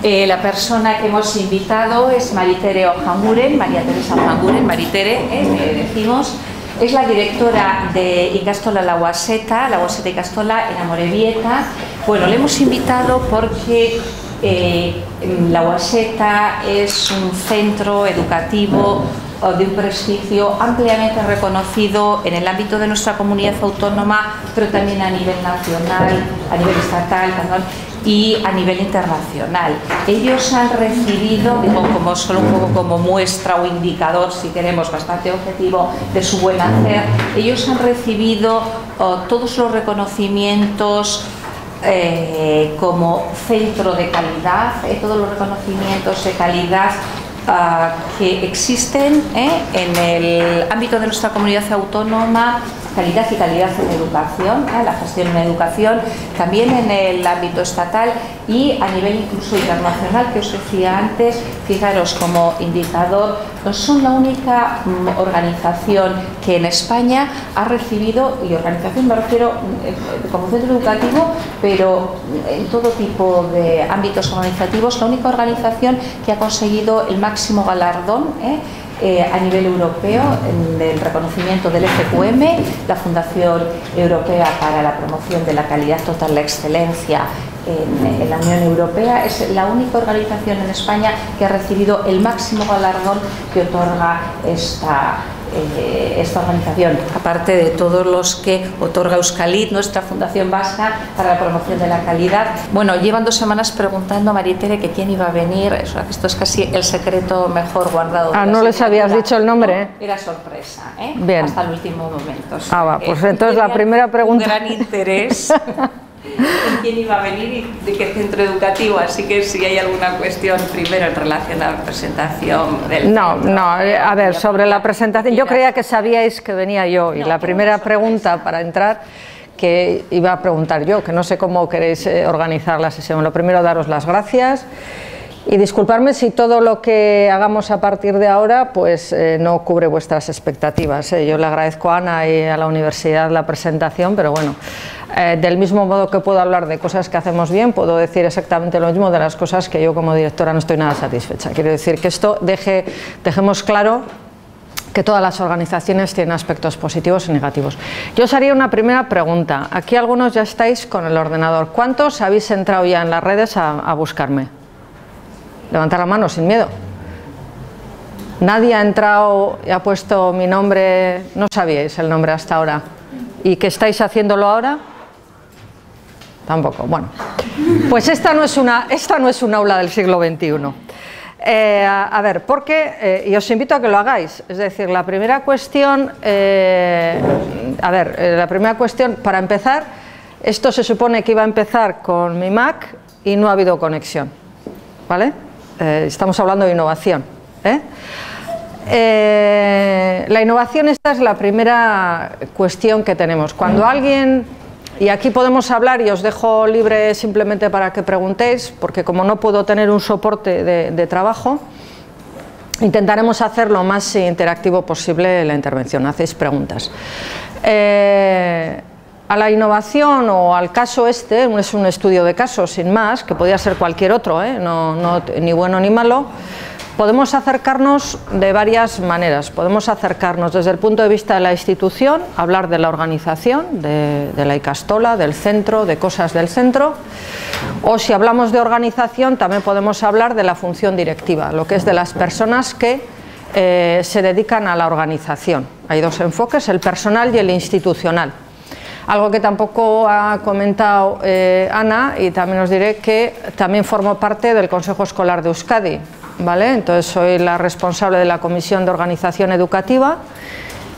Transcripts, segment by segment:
La persona que hemos invitado es Maritere Ojanguren, María Teresa Ojanguren, Maritere, decimos, es la directora de Ikastola La Guaseta Ikastola en Amorebieta. Bueno, le hemos invitado porque La Guaseta es un centro educativo de un prestigio ampliamente reconocido en el ámbito de nuestra comunidad autónoma, pero también a nivel nacional, a nivel estatal, perdón, y a nivel internacional. Ellos han recibido, digo, como solo un poco como muestra o indicador, si queremos, bastante objetivo de su buen hacer, ellos han recibido todos los reconocimientos como centro de calidad, todos los reconocimientos de calidad que existen en el ámbito de nuestra comunidad autónoma, calidad y calidad en educación, la gestión en educación, también en el ámbito estatal y a nivel incluso internacional, que os decía antes. Fijaros, como indicador, no son la única organización que en España ha recibido, y organización me refiero como centro educativo, pero en todo tipo de ámbitos organizativos, la única organización que ha conseguido el máximo galardón a nivel europeo en el reconocimiento del FQM, la Fundación Europea para la Promoción de la Calidad Total, la Excelencia en la Unión Europea. Es la única organización en España que ha recibido el máximo galardón que otorga esta organización, aparte de todos los que otorga Euskalit, nuestra Fundación Vasca para la Promoción de la Calidad. Bueno, llevan 2 semanas preguntando a Maritere que quién iba a venir. Esto es casi el secreto mejor guardado. No les habías dicho el nombre, ¿eh? Era sorpresa, Bien. Hasta el último momento. O sea, va, pues entonces la primera pregunta. Un gran interés en quién iba a venir y de qué centro educativo, así que si hay alguna cuestión primero en relación a la presentación del a ver, sobre la presentación, yo creía que sabíais que venía yo y la primera pregunta para entrar que iba a preguntar yo, que no sé cómo queréis organizar la sesión. Lo primero, daros las gracias y disculparme si todo lo que hagamos a partir de ahora pues no cubre vuestras expectativas. Yo le agradezco a Ana y a la universidad la presentación, pero bueno, del mismo modo que puedo hablar de cosas que hacemos bien, puedo decir exactamente lo mismo de las cosas que yo como directora no estoy nada satisfecha. Quiero decir que esto dejemos claro que todas las organizaciones tienen aspectos positivos y negativos. Yo os haría una primera pregunta. Aquí algunos ya estáis con el ordenador. ¿Cuántos habéis entrado ya en las redes a buscarme? Levantar la mano sin miedo. Nadie ha entrado y ha puesto mi nombre, no sabíais el nombre hasta ahora. ¿Y qué estáis haciéndolo ahora? Tampoco. Bueno, pues esta no es un aula del siglo XXI. A ver, y os invito a que lo hagáis. Es decir, la primera cuestión, para empezar, esto se supone que iba a empezar con mi Mac y no ha habido conexión, ¿vale? Estamos hablando de innovación. La innovación, esta es la primera cuestión que tenemos. Cuando alguien, y aquí podemos hablar y os dejo libre simplemente para que preguntéis, porque como no puedo tener un soporte de trabajo, intentaremos hacer lo más interactivo posible la intervención. Hacéis preguntas. A la innovación o al caso es un estudio de casos sin más, que podría ser cualquier otro, ni bueno ni malo. Podemos acercarnos de varias maneras. Podemos acercarnos desde el punto de vista de la institución, hablar de la organización, de la Ikastola, del centro, de cosas del centro. O si hablamos de organización, también podemos hablar de la función directiva, lo que es de las personas que se dedican a la organización. Hay 2 enfoques, el personal y el institucional. Algo que tampoco ha comentado Ana, y también os diré que también formo parte del Consejo Escolar de Euskadi, ¿vale? Entonces soy la responsable de la Comisión de Organización Educativa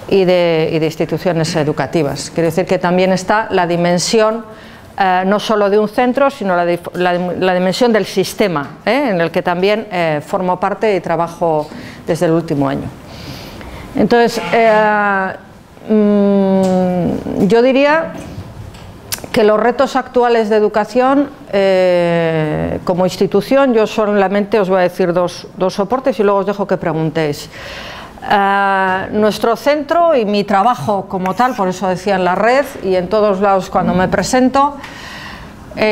y de instituciones educativas. Quiero decir que también está la dimensión no solo de un centro, sino la dimensión del sistema, en el que también formo parte y trabajo desde el último año. Entonces, yo diría que los retos actuales de educación como institución, yo solamente os voy a decir dos soportes y luego os dejo que preguntéis. Nuestro centro y mi trabajo como tal, por eso decía en la red y en todos lados cuando me presento,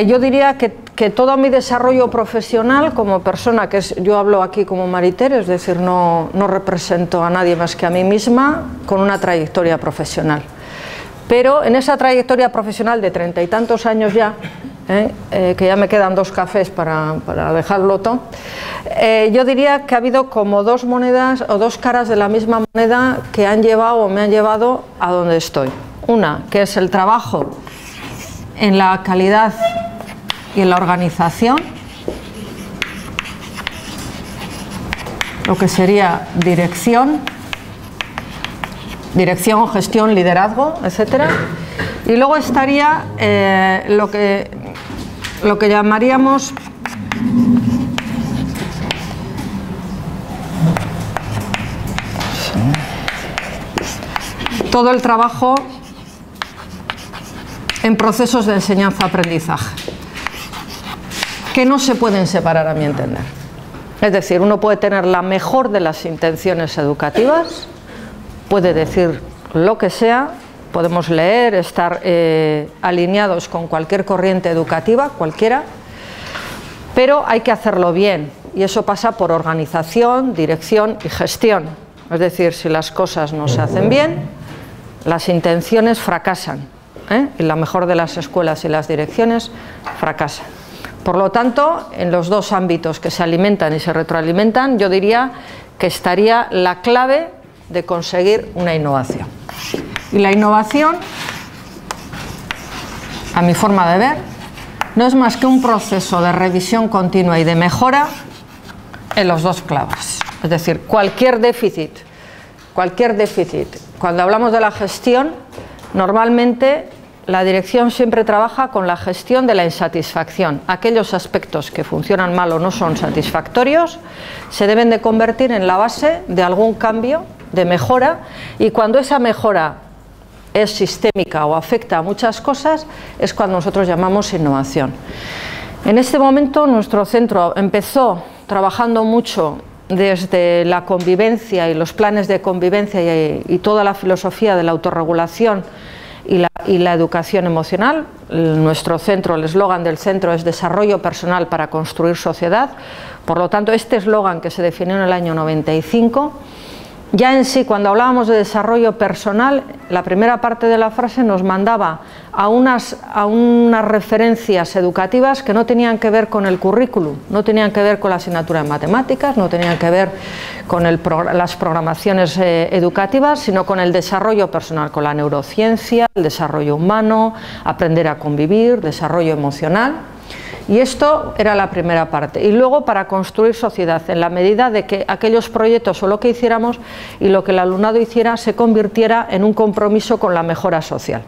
yo diría que que todo mi desarrollo profesional como persona, yo hablo aquí como Maritere, es decir, no represento a nadie más que a mí misma, con una trayectoria profesional. Pero en esa trayectoria profesional de 30 y tantos años ya, que ya me quedan 2 cafés para dejarlo todo, yo diría que ha habido como 2 monedas o 2 caras de la misma moneda que han llevado o me han llevado a donde estoy. Una, que es el trabajo en la calidad y en la organización, lo que sería dirección, gestión, liderazgo, etcétera. Y luego estaría lo que llamaríamos todo el trabajo en procesos de enseñanza-aprendizaje, que no se pueden separar a mi entender. Es decir, uno puede tener la mejor de las intenciones educativas, puede decir lo que sea, podemos leer, estar alineados con cualquier corriente educativa, cualquiera, pero hay que hacerlo bien, y eso pasa por organización, dirección y gestión. Es decir, si las cosas no se hacen bien, las intenciones fracasan, y la mejor de las escuelas y las direcciones fracasan. Por lo tanto, en los 2 ámbitos que se alimentan y se retroalimentan, yo diría que estaría la clave de conseguir una innovación. Y la innovación, a mi forma de ver, no es más que un proceso de revisión continua y de mejora en los 2 clavos. Es decir, cualquier déficit, cuando hablamos de la gestión, normalmente la dirección siempre trabaja con la gestión de la insatisfacción. Aquellos aspectos que funcionan mal o no son satisfactorios se deben de convertir en la base de algún cambio, de mejora, y cuando esa mejora es sistémica o afecta a muchas cosas, es cuando nosotros llamamos innovación. En este momento nuestro centro empezó trabajando mucho desde la convivencia y los planes de convivencia y toda la filosofía de la autorregulación y la educación emocional. Nuestro centro, el eslogan del centro es desarrollo personal para construir sociedad. Por lo tanto, este eslogan, que se definió en el año 95, ya en sí, cuando hablábamos de desarrollo personal, la primera parte de la frase nos mandaba a unas referencias educativas que no tenían que ver con el currículum, no tenían que ver con la asignatura de matemáticas, no tenían que ver con las programaciones educativas, sino con el desarrollo personal, con la neurociencia, el desarrollo humano, aprender a convivir, desarrollo emocional. Y esto era la primera parte. Y luego, para construir sociedad, en la medida de que aquellos proyectos o lo que hiciéramos y lo que el alumnado hiciera se convirtiera en un compromiso con la mejora social.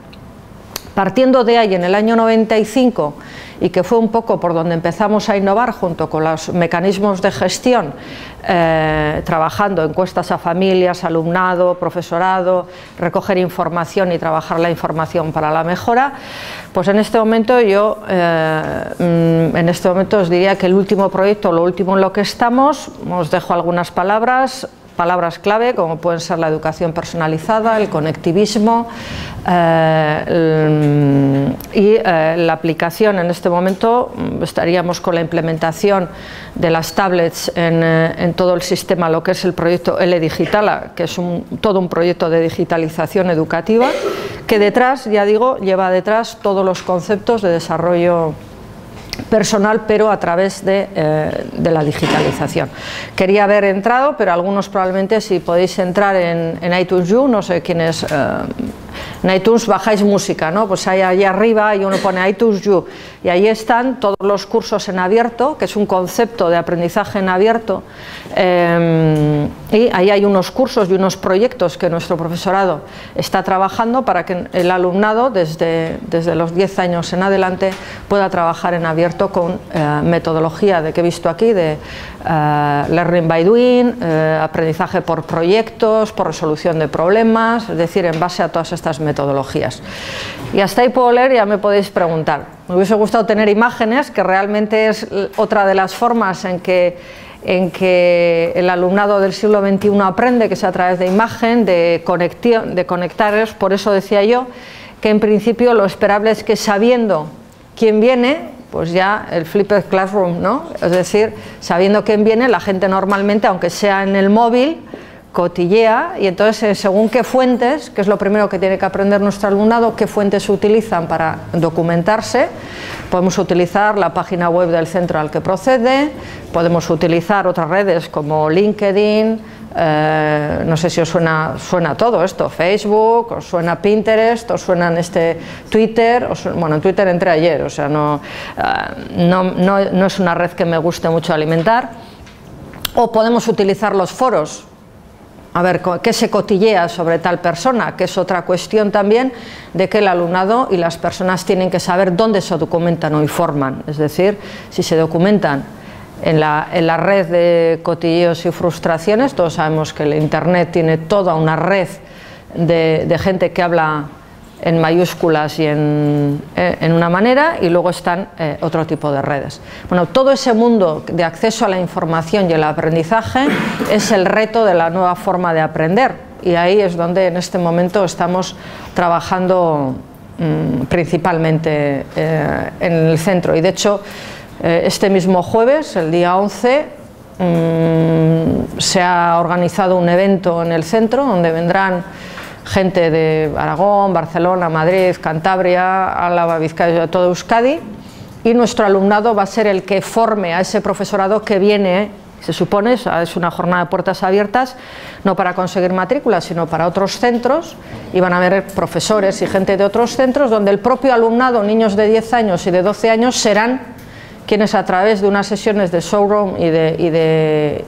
Partiendo de ahí, en el año 95, y que fue un poco por donde empezamos a innovar junto con los mecanismos de gestión, trabajando encuestas a familias, alumnado, profesorado, recoger información y trabajar la información para la mejora, pues en este momento os diría que el último proyecto, lo último en lo que estamos, os dejo algunas palabras clave, como pueden ser la educación personalizada, el conectivismo y la aplicación. En este momento estaríamos con la implementación de las tablets en todo el sistema, lo que es el proyecto L-Digitala, que es todo un proyecto de digitalización educativa, que detrás, ya digo, lleva detrás todos los conceptos de desarrollo personal, pero a través de la digitalización. Quería haber entrado, pero algunos probablemente, si podéis entrar en iTunes U, no sé quién es, en iTunes bajáis música, ¿no? Pues ahí arriba y uno pone iTunes U y ahí están todos los cursos en abierto, que es un concepto de aprendizaje en abierto, y ahí hay unos cursos y unos proyectos que nuestro profesorado está trabajando para que el alumnado desde los 10 años en adelante pueda trabajar en abierto con metodología de que he visto aquí, de Learning by Doing, aprendizaje por proyectos, por resolución de problemas, es decir, en base a todas estas metodologías. Y hasta ahí puedo leer, ya me podéis preguntar. Me hubiese gustado tener imágenes, que realmente es otra de las formas en que el alumnado del siglo XXI aprende, que es a través de imagen, de conectar. Por eso decía yo que en principio lo esperable es que, sabiendo quién viene, pues ya el flipped classroom, ¿no? Es decir, sabiendo quién viene, la gente normalmente, aunque sea en el móvil, cotillea, y entonces según qué fuentes, que es lo primero que tiene que aprender nuestro alumnado, qué fuentes se utilizan para documentarse. Podemos utilizar la página web del centro al que procede, podemos utilizar otras redes como LinkedIn, no sé si os suena todo esto, Facebook, os suena Pinterest, os suena Twitter, bueno, en Twitter entré ayer, o sea, no es una red que me guste mucho alimentar. O podemos utilizar los foros, a ver qué se cotillea sobre tal persona, que es otra cuestión también de que el alumnado y las personas tienen que saber dónde se documentan o informan, es decir, si se documentan en la red de cotilleos y frustraciones. Todos sabemos que el Internet tiene toda una red de gente que habla en mayúsculas y en una manera, y luego están otro tipo de redes. Bueno, todo ese mundo de acceso a la información y el aprendizaje es el reto de la nueva forma de aprender, y ahí es donde en este momento estamos trabajando principalmente en el centro. Y de hecho, este mismo jueves, el día 11, se ha organizado un evento en el centro donde vendrán gente de Aragón, Barcelona, Madrid, Cantabria, Álava, Vizcaya, todo Euskadi, y nuestro alumnado va a ser el que forme a ese profesorado que viene, se supone, es una jornada de puertas abiertas, no para conseguir matrículas, sino para otros centros, y van a haber profesores y gente de otros centros donde el propio alumnado, niños de 10 años y de 12 años, serán quienes a través de unas sesiones de showroom y de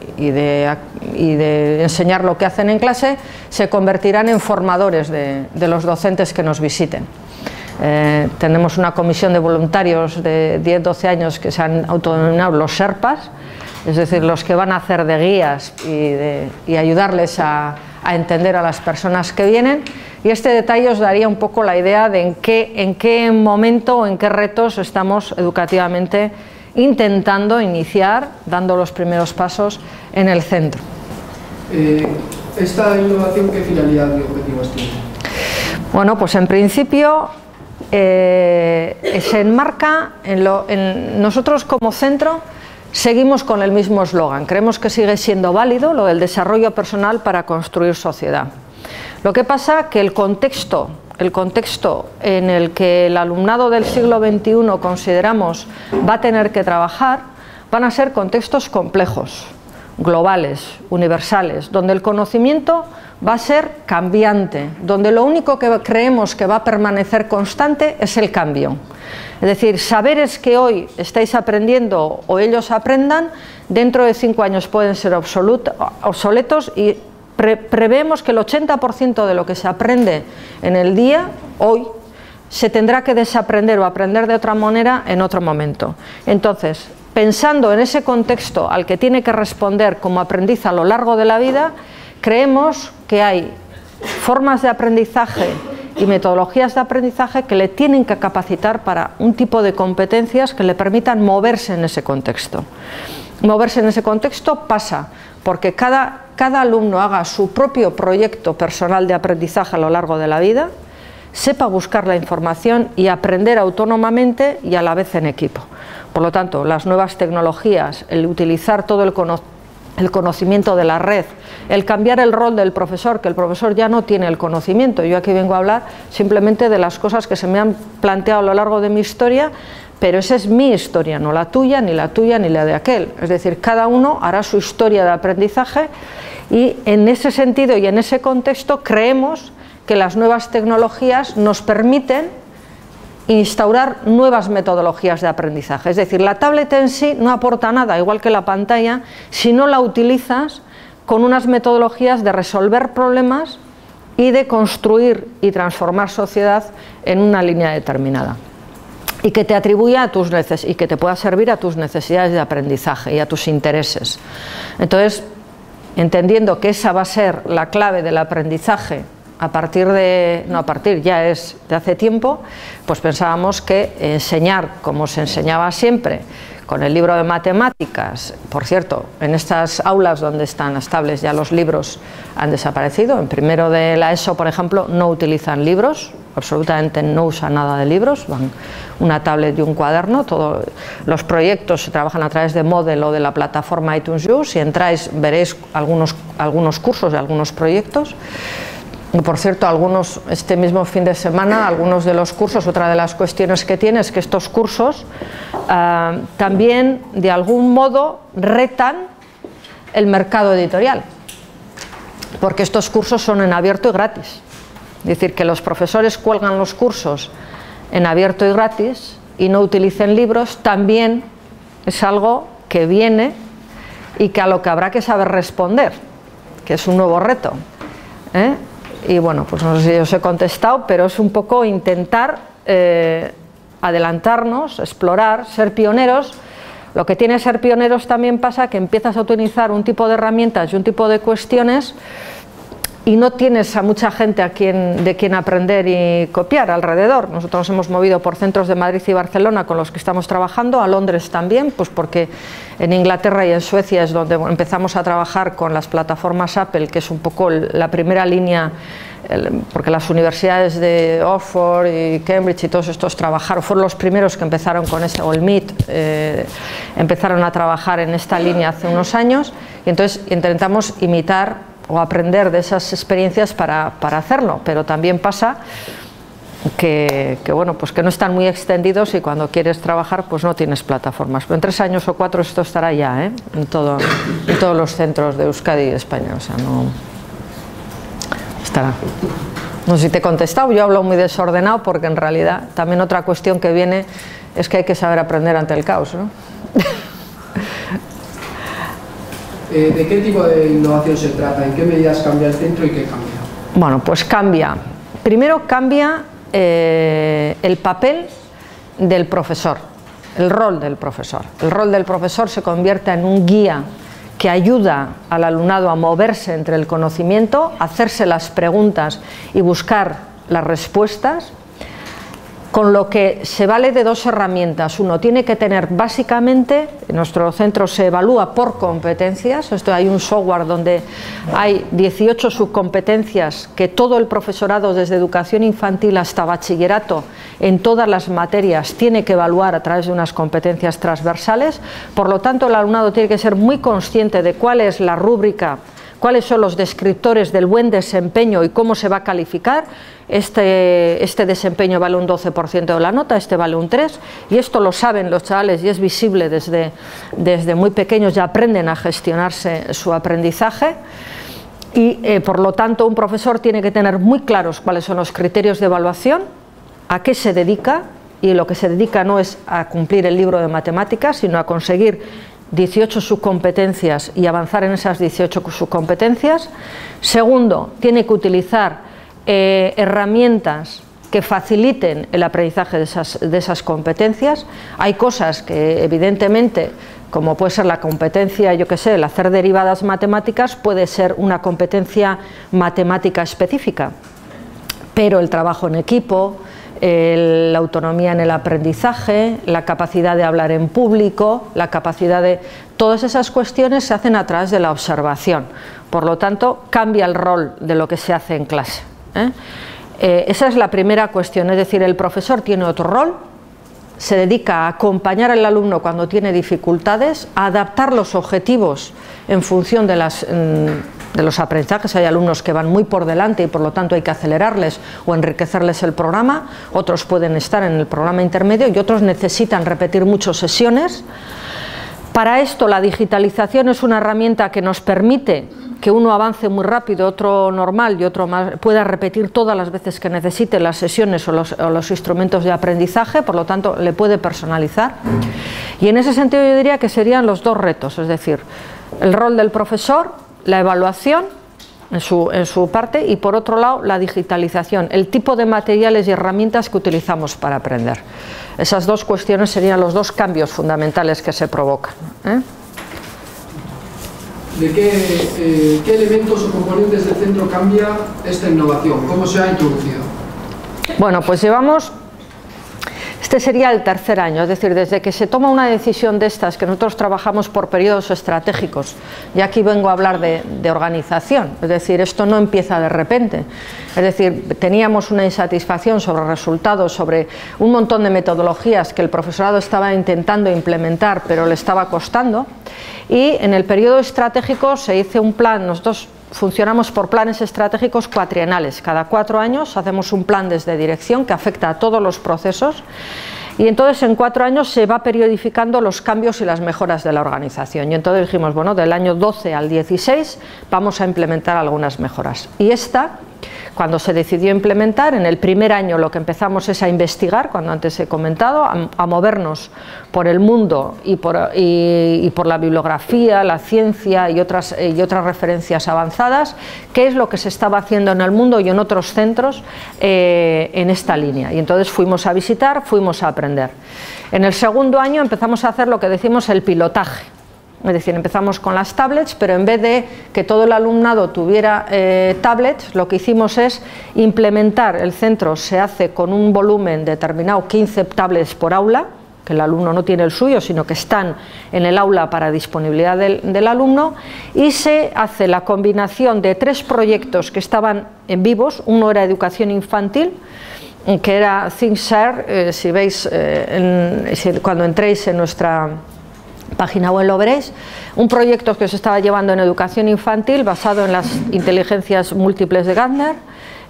enseñar lo que hacen en clase, se convertirán en formadores de los docentes que nos visiten. Tenemos una comisión de voluntarios de 10-12 años que se han autodenominado los Sherpas, es decir, los que van a hacer de guías y ayudarles a entender a las personas que vienen. Y este detalle os daría un poco la idea de en qué momento o en qué retos estamos educativamente intentando iniciar, dando los primeros pasos en el centro. ¿Esta innovación qué finalidad y objetivos tiene? Bueno, pues en principio se enmarca en nosotros como centro. Seguimos con el mismo eslogan, creemos que sigue siendo válido lo del desarrollo personal para construir sociedad. Lo que pasa que el contexto en el que el alumnado del siglo XXI consideramos va a tener que trabajar van a ser contextos complejos, globales, universales, donde el conocimiento va a ser cambiante, donde lo único que creemos que va a permanecer constante es el cambio. Es decir, saberes que hoy estáis aprendiendo o ellos aprendan, dentro de 5 años pueden ser obsoletos, y prevemos que el 80% de lo que se aprende en el día, hoy, se tendrá que desaprender o aprender de otra manera en otro momento. Entonces, pensando en ese contexto al que tiene que responder como aprendiz a lo largo de la vida, creemos que hay formas de aprendizaje y metodologías de aprendizaje que le tienen que capacitar para un tipo de competencias que le permitan moverse en ese contexto. Moverse en ese contexto pasa porque cada alumno haga su propio proyecto personal de aprendizaje a lo largo de la vida, sepa buscar la información y aprender autónomamente y a la vez en equipo. Por lo tanto, las nuevas tecnologías, el utilizar todo el conocimiento de la red, el cambiar el rol del profesor, que el profesor ya no tiene el conocimiento. Yo aquí vengo a hablar simplemente de las cosas que se me han planteado a lo largo de mi historia, pero esa es mi historia, no la tuya, ni la de aquel. Es decir, cada uno hará su historia de aprendizaje, y en ese sentido y en ese contexto creemos que las nuevas tecnologías nos permiten instaurar nuevas metodologías de aprendizaje. Es decir, la tablet en sí no aporta nada, igual que la pantalla, si no la utilizas con unas metodologías de resolver problemas y de construir y transformar sociedad en una línea determinada, y que te atribuya a tus necesidades y que te pueda servir a tus necesidades de aprendizaje y a tus intereses. Entonces, entendiendo que esa va a ser la clave del aprendizaje ya es de hace tiempo, pues pensábamos que enseñar como se enseñaba siempre, con el libro de matemáticas. Por cierto, en estas aulas donde están las tablets ya los libros han desaparecido. En primero de la ESO, por ejemplo, no utilizan libros, absolutamente no usa nada de libros, van una tablet y un cuaderno. Todos los proyectos se trabajan a través de Moodle o de la plataforma iTunes U. Si entráis veréis algunos cursos y algunos proyectos. Y por cierto, este mismo fin de semana, algunos de los cursos, otra de las cuestiones que tiene es que estos cursos también de algún modo retan el mercado editorial, porque estos cursos son en abierto y gratis. Es decir, que los profesores cuelgan los cursos en abierto y gratis y no utilicen libros, también es algo que viene y que a lo que habrá que saber responder, que es un nuevo reto, ¿eh? Y bueno, pues no sé si os he contestado, pero es un poco intentar adelantarnos, explorar, ser pioneros. Lo que tiene ser pioneros también pasa que empiezas a utilizar un tipo de herramientas y un tipo de cuestiones y no tienes a mucha gente de quien aprender y copiar alrededor. Nosotros nos hemos movido por centros de Madrid y Barcelona con los que estamos trabajando, a Londres también, pues porque en Inglaterra y en Suecia es donde empezamos a trabajar con las plataformas Apple, que es un poco la primera línea, porque las universidades de Oxford y Cambridge y todos estos fueron los primeros que empezaron con o el MIT, empezaron a trabajar en esta línea hace unos años, y entonces intentamos imitar o aprender de esas experiencias para hacerlo, pero también pasa que bueno, pues que no están muy extendidos y cuando quieres trabajar pues no tienes plataformas. Pero en 3 años o 4 esto estará ya, en todos los centros de Euskadi y España, o sea, no estará. No sé si te he contestado, yo hablo muy desordenado porque en realidad también otra cuestión que viene es que hay que saber aprender ante el caos, ¿no? ¿De qué tipo de innovación se trata? ¿En qué medidas cambia el centro y qué cambia? Bueno, pues cambia. Primero cambia el papel del profesor, el rol del profesor. El rol del profesor se convierte en un guía que ayuda al alumnado a moverse entre el conocimiento, a hacerse las preguntas y buscar las respuestas, con lo que se vale de 2 herramientas. Uno tiene que tener básicamente, en nuestro centro se evalúa por competencias, hay un software donde hay 18 subcompetencias que todo el profesorado desde educación infantil hasta bachillerato en todas las materias tiene que evaluar a través de unas competencias transversales. Por lo tanto, el alumnado tiene que ser muy consciente de cuál es la rúbrica, cuáles son los descriptores del buen desempeño y cómo se va a calificar. Este desempeño vale un 12% de la nota, este vale un 3%, y esto lo saben los chavales y es visible desde muy pequeños, ya aprenden a gestionarse su aprendizaje. Y por lo tanto un profesor tiene que tener muy claros cuáles son los criterios de evaluación, a qué se dedica, y lo que se dedica no es a cumplir el libro de matemáticas, sino a conseguir 18 subcompetencias y avanzar en esas 18 subcompetencias. Segundo, tiene que utilizar herramientas que faciliten el aprendizaje de esas competencias. Hay cosas que evidentemente, como puede ser la competencia, yo qué sé, el hacer derivadas matemáticas puede ser una competencia matemática específica, pero el trabajo en equipo, la autonomía en el aprendizaje, la capacidad de hablar en público, la capacidad de... Todas esas cuestiones se hacen a través de la observación. Por lo tanto, cambia el rol de lo que se hace en clase, esa es la primera cuestión, es decir, el profesor tiene otro rol, se dedica a acompañar al alumno cuando tiene dificultades, a adaptar los objetivos en función de los aprendizajes. Hay alumnos que van muy por delante y por lo tanto hay que acelerarles o enriquecerles el programa, otros pueden estar en el programa intermedio y otros necesitan repetir muchas sesiones. Para esto la digitalización es una herramienta que nos permite que uno avance muy rápido, otro normal y otro más, pueda repetir todas las veces que necesite las sesiones o los instrumentos de aprendizaje, por lo tanto le puede personalizar. Y en ese sentido yo diría que serían los 2 retos, es decir, el rol del profesor, la evaluación en su parte, y por otro lado la digitalización, el tipo de materiales y herramientas que utilizamos para aprender. Esas 2 cuestiones serían los 2 cambios fundamentales que se provocan, ¿De qué elementos o componentes del centro cambia esta innovación? ¿Cómo se ha introducido? Bueno, pues Este sería el tercer año, es decir, desde que se toma una decisión de estas, que nosotros trabajamos por periodos estratégicos, y aquí vengo a hablar de organización, es decir, esto no empieza de repente, es decir, teníamos una insatisfacción sobre resultados, sobre un montón de metodologías que el profesorado estaba intentando implementar, pero le estaba costando, y en el periodo estratégico se hizo un plan. Nosotros funcionamos por planes estratégicos cuatrienales. Cada 4 años hacemos un plan desde dirección que afecta a todos los procesos, y entonces en 4 años se va periodificando los cambios y las mejoras de la organización. Y entonces dijimos, bueno, del año 12 al 16 vamos a implementar algunas mejoras. Y esta, cuando se decidió implementar, en el primer año lo que empezamos es a investigar, cuando antes he comentado, a movernos por el mundo y por la bibliografía, la ciencia y otras referencias avanzadas, qué es lo que se estaba haciendo en el mundo y en otros centros en esta línea. Y entonces fuimos a visitar, fuimos a aprender. En el segundo año empezamos a hacer lo que decimos el pilotaje. Es decir, empezamos con las tablets, pero en vez de que todo el alumnado tuviera tablets, lo que hicimos es implementar. El centro se hace con un volumen determinado, 15 tablets por aula, que el alumno no tiene el suyo, sino que están en el aula para disponibilidad del alumno, y se hace la combinación de 3 proyectos que estaban en vivos. Uno era educación infantil, que era ThinkShare, si veis, cuando entréis en nuestra página web lo veréis, un proyecto que se estaba llevando en educación infantil basado en las inteligencias múltiples de Gardner,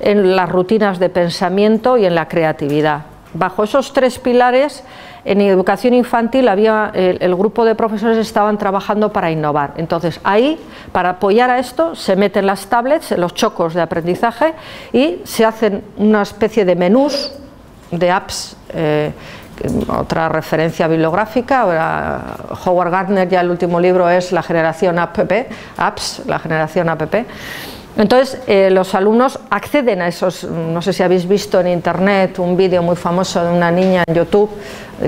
en las rutinas de pensamiento y en la creatividad. Bajo esos 3 pilares, en educación infantil había el grupo de profesores estaban trabajando para innovar. Entonces ahí, para apoyar a esto, se meten las tablets, los chocos de aprendizaje, y se hacen una especie de menús, de apps. Otra referencia bibliográfica, ahora Howard Gardner, ya el último libro es la generación apps, la generación app. Entonces los alumnos acceden a esos. No sé si habéis visto en internet un vídeo muy famoso de una niña en YouTube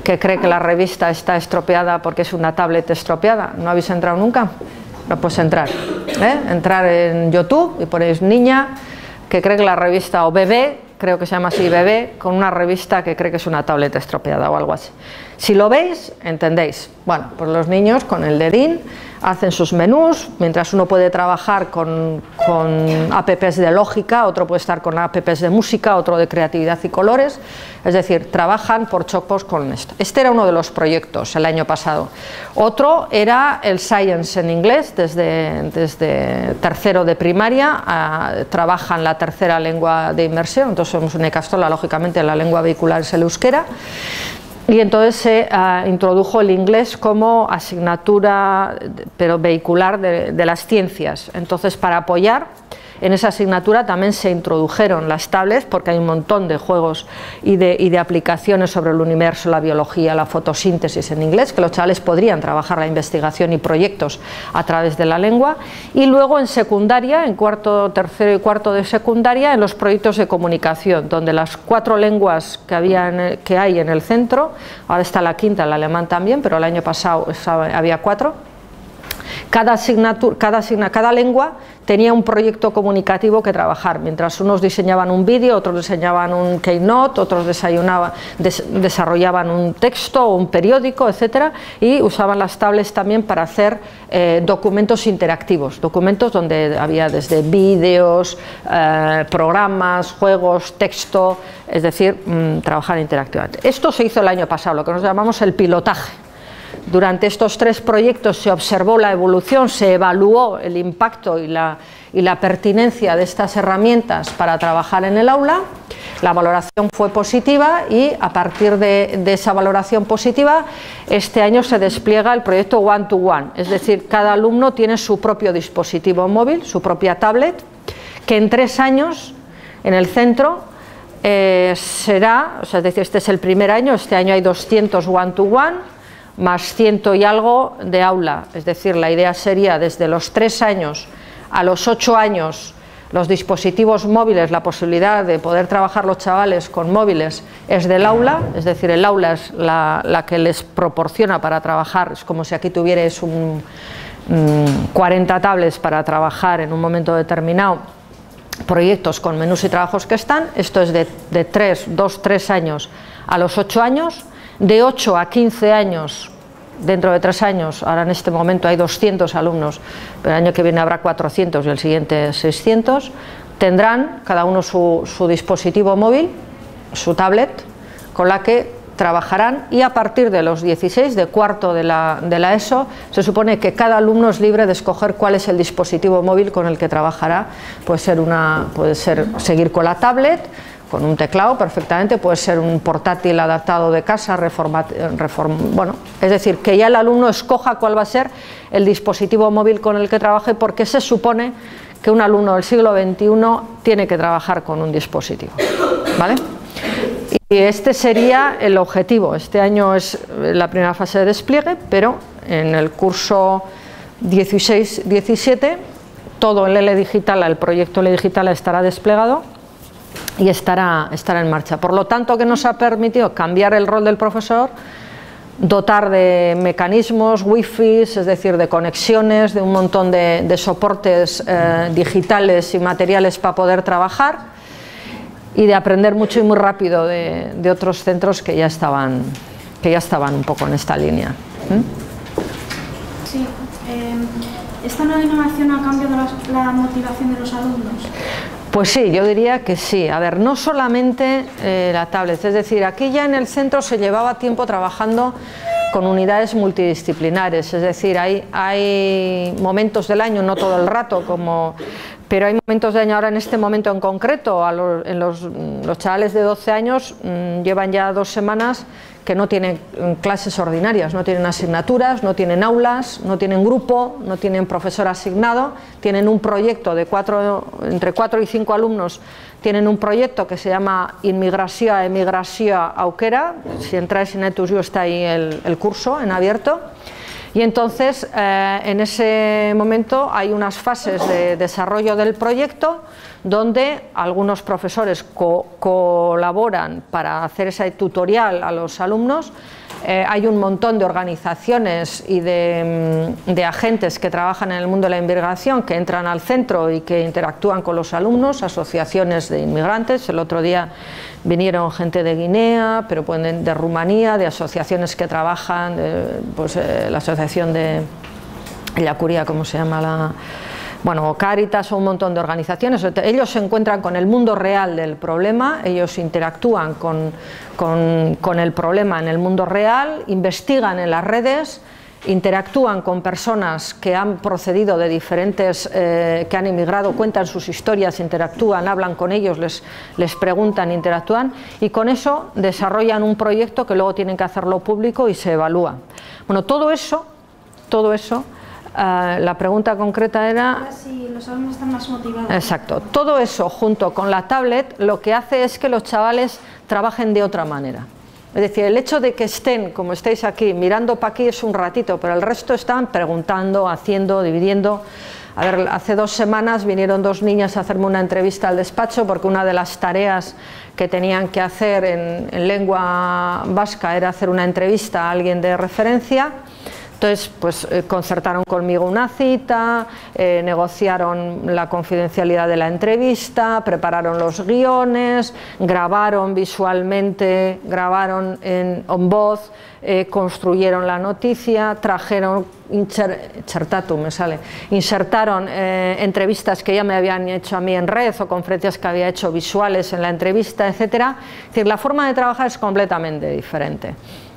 que cree que la revista está estropeada porque es una tablet estropeada. ¿No habéis entrado nunca? No, pues entrar en YouTube y ponéis niña que cree que la revista, o bebé, creo que se llama así, bebé, con una revista que cree que es una tableta estropeada o algo así. Si lo veis, entendéis. Bueno, pues los niños con el dedín hacen sus menús, mientras uno puede trabajar con apps de lógica, otro puede estar con apps de música, otro de creatividad y colores, es decir, trabajan por chocos con esto. Este era uno de los proyectos el año pasado. Otro era el Science en inglés, desde tercero de primaria, trabajan la tercera lengua de inmersión. Entonces somos en Ikastola, lógicamente la lengua vehicular es el euskera. Y entonces se introdujo el inglés como asignatura, pero vehicular, de las ciencias. Entonces, para apoyar en esa asignatura también se introdujeron las tablets, porque hay un montón de juegos y de aplicaciones sobre el universo, la biología, la fotosíntesis en inglés, que los chavales podrían trabajar la investigación y proyectos a través de la lengua. Y luego en secundaria, en tercero y cuarto de secundaria, en los proyectos de comunicación, donde las 4 lenguas que hay en el centro, ahora está la quinta, el alemán también, pero el año pasado había 4. Cada lengua tenía un proyecto comunicativo que trabajar, mientras unos diseñaban un vídeo, otros diseñaban un keynote, otros desarrollaban un texto o un periódico, etcétera, y usaban las tablets también para hacer documentos interactivos, documentos donde había desde vídeos, programas, juegos, texto, es decir, trabajar interactivamente. Esto se hizo el año pasado, lo que nos llamamos el pilotaje. Durante estos 3 proyectos se observó la evolución, se evaluó el impacto y la pertinencia de estas herramientas para trabajar en el aula. La valoración fue positiva y a partir de esa valoración positiva este año se despliega el proyecto One to One, es decir, cada alumno tiene su propio dispositivo móvil, su propia tablet, que en 3 años en el centro será, es decir, este es el primer año, este año hay 200 One to One, más 100 y algo de aula, es decir, la idea sería desde los 3 años a los 8 años los dispositivos móviles, la posibilidad de poder trabajar los chavales con móviles es del aula, es decir, el aula es la que les proporciona para trabajar, es como si aquí tuvierais 40 tablets para trabajar en un momento determinado proyectos con menús y trabajos que están. Esto es de 2-3 años a los 8 años, de 8 a 15 años. Dentro de 3 años, ahora en este momento hay 200 alumnos, pero el año que viene habrá 400 y el siguiente 600, tendrán cada uno su dispositivo móvil, su tablet, con la que trabajarán, y a partir de los 16, de cuarto de la ESO, se supone que cada alumno es libre de escoger cuál es el dispositivo móvil con el que trabajará. Puede ser seguir con la tablet, con un teclado perfectamente, puede ser un portátil adaptado de casa, bueno, es decir, que ya el alumno escoja cuál va a ser el dispositivo móvil con el que trabaje, porque se supone que un alumno del siglo XXI tiene que trabajar con un dispositivo, ¿vale? Y este sería el objetivo. Este año es la primera fase de despliegue, pero en el curso 16-17 todo el L Digital, el proyecto L Digital estará desplegado y estará en marcha. Por lo tanto, que nos ha permitido cambiar el rol del profesor, dotar de mecanismos, wifi, es decir, de conexiones, de un montón de soportes digitales y materiales para poder trabajar, y de aprender mucho y muy rápido de otros centros que ya estaban un poco en esta línea. Sí, ¿esta nueva innovación ha cambiado la motivación de los alumnos? Pues sí, yo diría que sí. A ver, no solamente la tablet, es decir, aquí ya en el centro se llevaba tiempo trabajando con unidades multidisciplinares, es decir, hay momentos del año, no todo el rato, pero hay momentos de año. Ahora en este momento en concreto, los chavales de 12 años llevan ya 2 semanas que no tienen clases ordinarias, no tienen asignaturas, no tienen aulas, no tienen grupo, no tienen profesor asignado, tienen un proyecto de entre 4 y 5 alumnos, tienen un proyecto que se llama Inmigració a Emigració Aukera. Si entráis en ETUSU está ahí el curso en abierto. Y entonces, en ese momento hay unas fases de desarrollo del proyecto donde algunos profesores colaboran para hacer ese tutorial a los alumnos. Hay un montón de organizaciones y de agentes que trabajan en el mundo de la inmigración, que entran al centro y que interactúan con los alumnos, asociaciones de inmigrantes. El otro día vinieron gente de Guinea, pero de Rumanía, de asociaciones que trabajan, la asociación de Yacuría, ¿cómo se llama? Bueno, Cáritas, o un montón de organizaciones. Ellos se encuentran con el mundo real del problema, ellos interactúan con el problema en el mundo real, investigan en las redes, interactúan con personas que han procedido de diferentes, que han emigrado, cuentan sus historias, interactúan, hablan con ellos, les preguntan, interactúan, y con eso desarrollan un proyecto que luego tienen que hacerlo público y se evalúa. Bueno, todo eso, la pregunta concreta era... Si los alumnos están más motivados. Exacto. Todo eso junto con la tablet lo que hace es que los chavales trabajen de otra manera. Es decir, el hecho de que estén, como estáis aquí, mirando para aquí es un ratito, pero el resto están preguntando, haciendo, dividiendo. A ver, hace 2 semanas vinieron 2 niñas a hacerme una entrevista al despacho porque una de las tareas que tenían que hacer en lengua vasca era hacer una entrevista a alguien de referencia. Entonces, pues concertaron conmigo una cita, negociaron la confidencialidad de la entrevista, prepararon los guiones, grabaron visualmente, grabaron en voz, construyeron la noticia, trajeron, insertaron entrevistas que ya me habían hecho a mí en red o conferencias que había hecho visuales en la entrevista, etcétera. Es decir, la forma de trabajar es completamente diferente.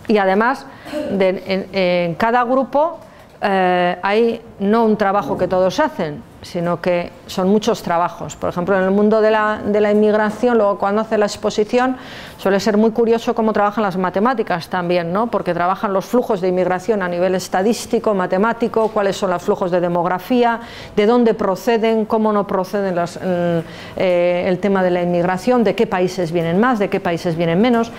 Y además, en cada grupo hay no un trabajo que todos hacen, sino que son muchos trabajos. Por ejemplo, en el mundo de la inmigración, luego cuando hace la exposición, suele ser muy curioso cómo trabajan las matemáticas también, ¿no? Porque trabajan los flujos de inmigración a nivel estadístico, matemático, cuáles son los flujos de demografía, de dónde proceden, cómo no proceden el tema de la inmigración, de qué países vienen más, de qué países vienen menos.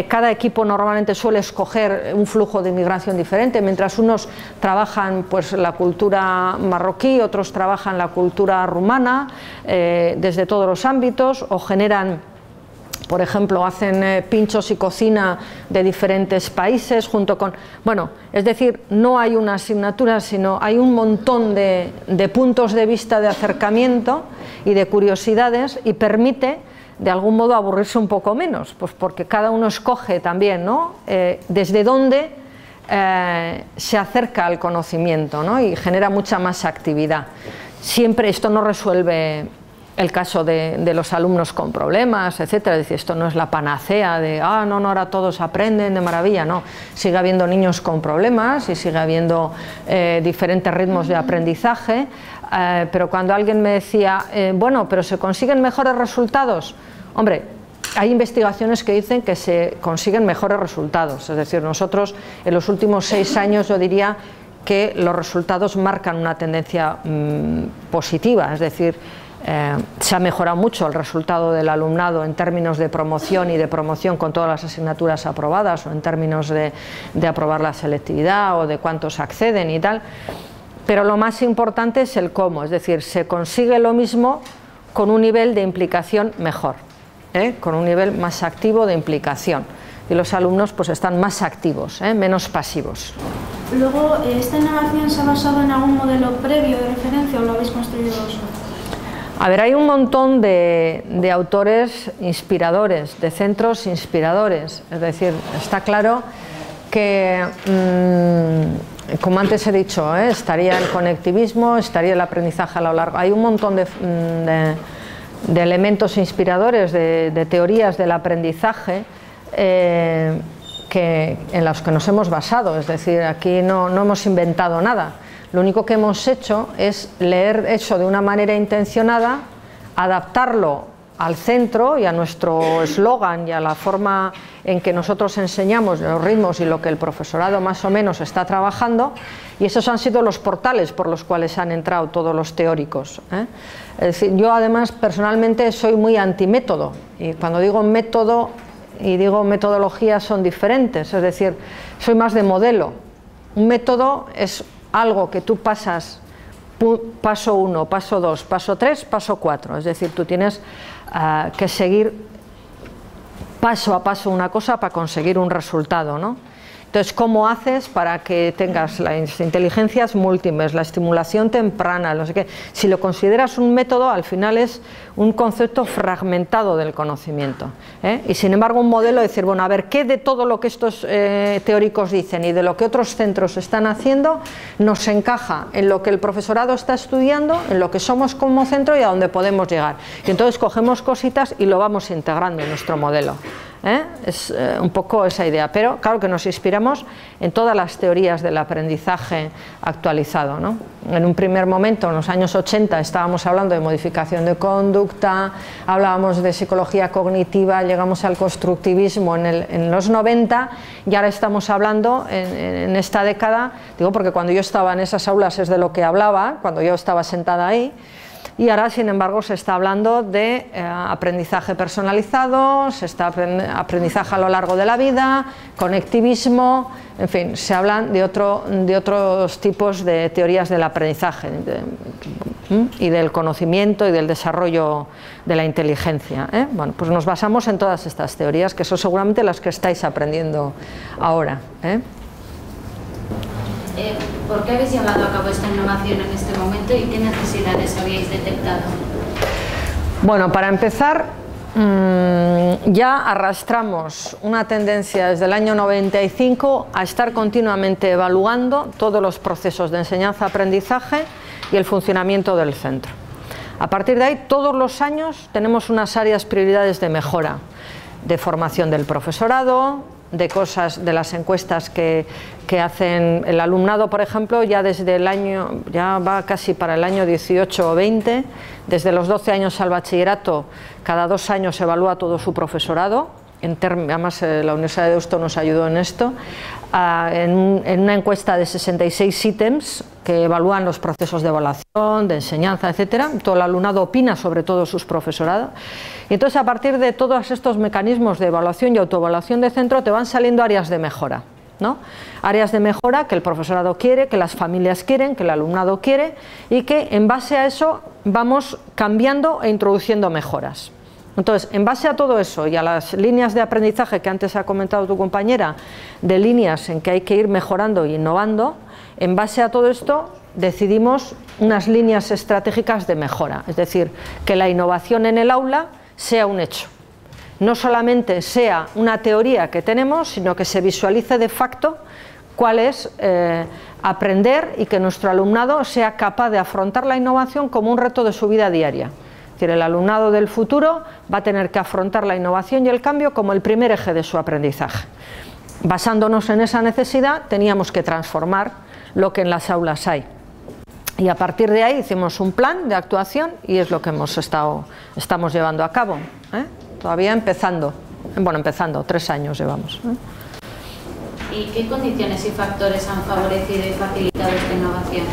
Cada equipo normalmente suele escoger un flujo de inmigración diferente, mientras unos trabajan pues la cultura marroquí, otros trabajan la cultura rumana, desde todos los ámbitos, o generan por ejemplo, hacen pinchos y cocina de diferentes países junto con... Bueno, es decir, no hay una asignatura, sino hay un montón de puntos de vista de acercamiento y de curiosidades, y permite de algún modo aburrirse un poco menos, pues porque cada uno escoge también, ¿no?, desde dónde se acerca al conocimiento, ¿no?, y genera mucha más actividad. Siempre esto no resuelve el caso de los alumnos con problemas, etcétera. Es decir, esto no es la panacea de no, ahora todos aprenden de maravilla, no. Sigue habiendo niños con problemas y sigue habiendo diferentes ritmos de aprendizaje, pero cuando alguien me decía, bueno, pero ¿se consiguen mejores resultados? Hombre, hay investigaciones que dicen que se consiguen mejores resultados, es decir, nosotros en los últimos 6 años yo diría que los resultados marcan una tendencia positiva, es decir, se ha mejorado mucho el resultado del alumnado en términos de promoción y de promoción con todas las asignaturas aprobadas, o en términos de aprobar la selectividad o de cuántos acceden y tal, pero lo más importante es el cómo, es decir, se consigue lo mismo con un nivel de implicación mejor, con un nivel más activo de implicación, y los alumnos pues están más activos, menos pasivos. Luego, ¿esta innovación se ha basado en algún modelo previo de referencia o lo habéis construido vosotros? A ver, hay un montón de autores inspiradores, de centros inspiradores, es decir, está claro que, como antes he dicho, estaría el conectivismo, estaría el aprendizaje a lo largo, hay un montón de elementos inspiradores, de teorías del aprendizaje en los que nos hemos basado, es decir, aquí no hemos inventado nada. Lo único que hemos hecho es leer eso de una manera intencionada, adaptarlo al centro y a nuestro eslogan y a la forma en que nosotros enseñamos, los ritmos y lo que el profesorado más o menos está trabajando, y esos han sido los portales por los cuales han entrado todos los teóricos. Es decir, yo además personalmente soy muy antimétodo, y cuando digo método y digo metodología son diferentes, es decir, soy más de modelo. Un método es algo que tú pasas paso 1, paso 2, paso 3, paso 4, es decir, tú tienes que seguir paso a paso una cosa para conseguir un resultado, ¿no? Entonces, ¿cómo haces para que tengas las inteligencias múltiples, la estimulación temprana, no sé qué? Si lo consideras un método, al final es un concepto fragmentado del conocimiento, y sin embargo un modelo, decir, bueno, a ver, ¿qué de todo lo que estos teóricos dicen y de lo que otros centros están haciendo nos encaja en lo que el profesorado está estudiando, en lo que somos como centro y a dónde podemos llegar? Y entonces cogemos cositas y lo vamos integrando en nuestro modelo. Es un poco esa idea, pero claro que nos inspiramos en todas las teorías del aprendizaje actualizado, ¿no? En un primer momento, en los años 80, estábamos hablando de modificación de conducta, hablábamos de psicología cognitiva, llegamos al constructivismo en los 90, y ahora estamos hablando en esta década, digo porque cuando yo estaba en esas aulas es de lo que hablaba, cuando yo estaba sentada ahí. Y ahora, sin embargo, se está hablando de aprendizaje personalizado, se está aprendizaje a lo largo de la vida, conectivismo, en fin, se hablan de otros tipos de teorías del aprendizaje y del conocimiento y del desarrollo de la inteligencia. Bueno, pues nos basamos en todas estas teorías, que son seguramente las que estáis aprendiendo ahora. ¿Por qué habéis llevado a cabo esta innovación en este momento y qué necesidades habíais detectado? Bueno, para empezar, ya arrastramos una tendencia desde el año 95 a estar continuamente evaluando todos los procesos de enseñanza-aprendizaje y el funcionamiento del centro. A partir de ahí, todos los años tenemos unas áreas prioridades de mejora, de formación del profesorado, de cosas, de las encuestas que hacen el alumnado, por ejemplo, ya desde el año, ya va casi para el año 18 o 20, desde los 12 años al bachillerato, cada 2 años se evalúa todo su profesorado, además la Universidad de Deusto nos ayudó en esto, en una encuesta de 66 ítems que evalúan los procesos de evaluación, de enseñanza, etcétera. Todo el alumnado opina sobre todo sus profesorados. Y entonces, a partir de todos estos mecanismos de evaluación y autoevaluación de centro, te van saliendo áreas de mejora, ¿no? Áreas de mejora que el profesorado quiere, que las familias quieren, que el alumnado quiere, y que en base a eso vamos cambiando e introduciendo mejoras. Entonces, en base a todo eso y a las líneas de aprendizaje que antes ha comentado tu compañera, de líneas en que hay que ir mejorando e innovando, en base a todo esto decidimos unas líneas estratégicas de mejora, es decir, que la innovación en el aula sea un hecho. No solamente sea una teoría que tenemos, sino que se visualice de facto cuál es aprender y que nuestro alumnado sea capaz de afrontar la innovación como un reto de su vida diaria. Es decir, el alumnado del futuro va a tener que afrontar la innovación y el cambio como el primer eje de su aprendizaje. Basándonos en esa necesidad, teníamos que transformar lo que en las aulas hay. Y a partir de ahí hicimos un plan de actuación y es lo que estamos llevando a cabo. Todavía empezando, 3 años llevamos. ¿Y qué condiciones y factores han favorecido y facilitado esta innovación?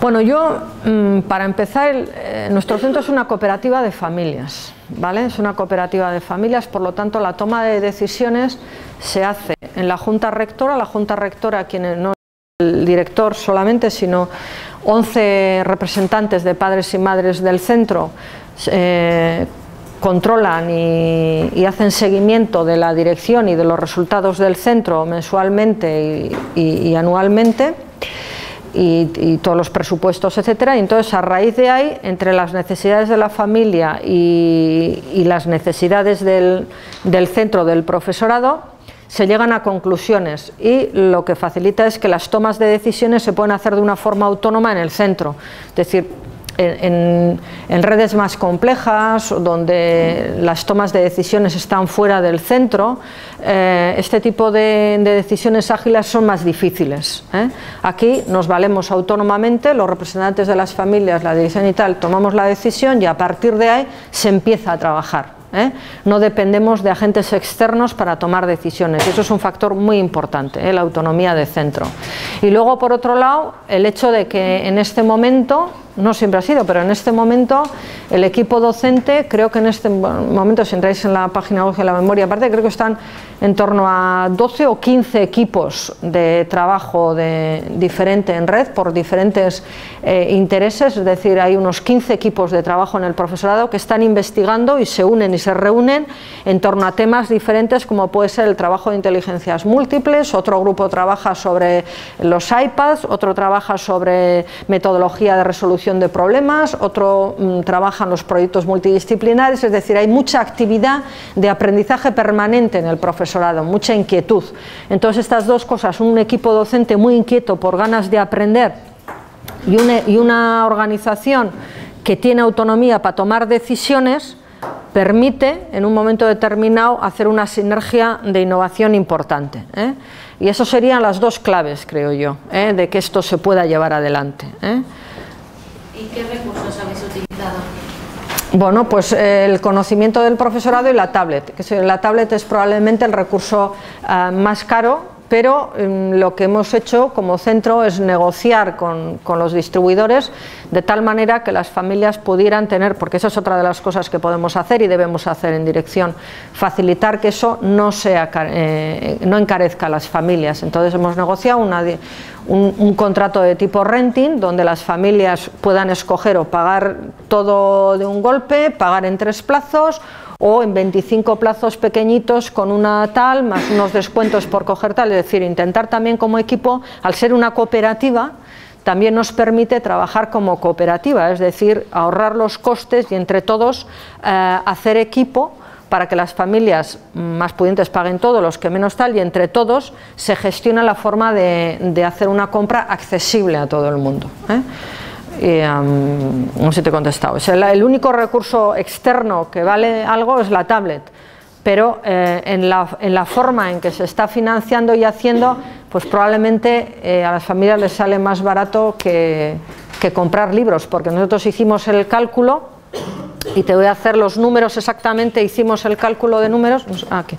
Bueno, yo, para empezar, nuestro centro es una cooperativa de familias, ¿vale? Es una cooperativa de familias, por lo tanto, la toma de decisiones se hace en la Junta Rectora, quien no es el director solamente, sino 11 representantes de padres y madres del centro, controlan y hacen seguimiento de la dirección y de los resultados del centro mensualmente y anualmente, y todos los presupuestos, etcétera. Y entonces, a raíz de ahí, entre las necesidades de la familia y las necesidades del centro, del profesorado, se llegan a conclusiones, y lo que facilita es que las tomas de decisiones se pueden hacer de una forma autónoma en el centro. Es decir, en redes más complejas, donde las tomas de decisiones están fuera del centro, este tipo de decisiones ágiles son más difíciles. Aquí nos valemos autónomamente, los representantes de las familias, la dirección y tal, tomamos la decisión y a partir de ahí se empieza a trabajar. No dependemos de agentes externos para tomar decisiones, eso es un factor muy importante, la autonomía de centro. Y luego, por otro lado, el hecho de que en este momento, no siempre ha sido, pero en este momento el equipo docente, creo que en este momento, si entráis en la página web de la memoria, aparte creo que están en torno a 12 o 15 equipos de trabajo diferente en red por diferentes intereses, es decir, hay unos 15 equipos de trabajo en el profesorado que están investigando y se unen y se reúnen en torno a temas diferentes, como puede ser el trabajo de inteligencias múltiples, otro grupo trabaja sobre los iPads, otro trabaja sobre metodología de resolución de problemas, otro trabaja en los proyectos multidisciplinares, es decir, hay mucha actividad de aprendizaje permanente en el profesorado, mucha inquietud. Entonces, estas dos cosas, un equipo docente muy inquieto por ganas de aprender y una organización que tiene autonomía para tomar decisiones, permite en un momento determinado hacer una sinergia de innovación importante. Y eso serían las dos claves, creo yo, de que esto se pueda llevar adelante. ¿Y qué recursos habéis utilizado? Bueno, pues el conocimiento del profesorado y la tablet. La tablet es probablemente el recurso más caro, pero lo que hemos hecho como centro es negociar con los distribuidores de tal manera que las familias pudieran tener, porque esa es otra de las cosas que podemos hacer y debemos hacer en dirección, facilitar que eso no encarezca a las familias. Entonces hemos negociado un contrato de tipo renting, donde las familias puedan escoger o pagar todo de un golpe, pagar en 3 plazos, o en 25 plazos pequeñitos con una tal, más unos descuentos por coger tal, es decir, intentar también como equipo, al ser una cooperativa, también nos permite trabajar como cooperativa, es decir, ahorrar los costes y entre todos hacer equipo para que las familias más pudientes paguen todo, los que menos tal, y entre todos se gestiona la forma de hacer una compra accesible a todo el mundo. No sé si te he contestado. El único recurso externo que vale algo es la tablet, pero en la forma en que se está financiando y haciendo, pues probablemente a las familias les sale más barato que comprar libros, porque nosotros hicimos el cálculo, y te voy a hacer los números exactamente, hicimos el cálculo de números, aquí.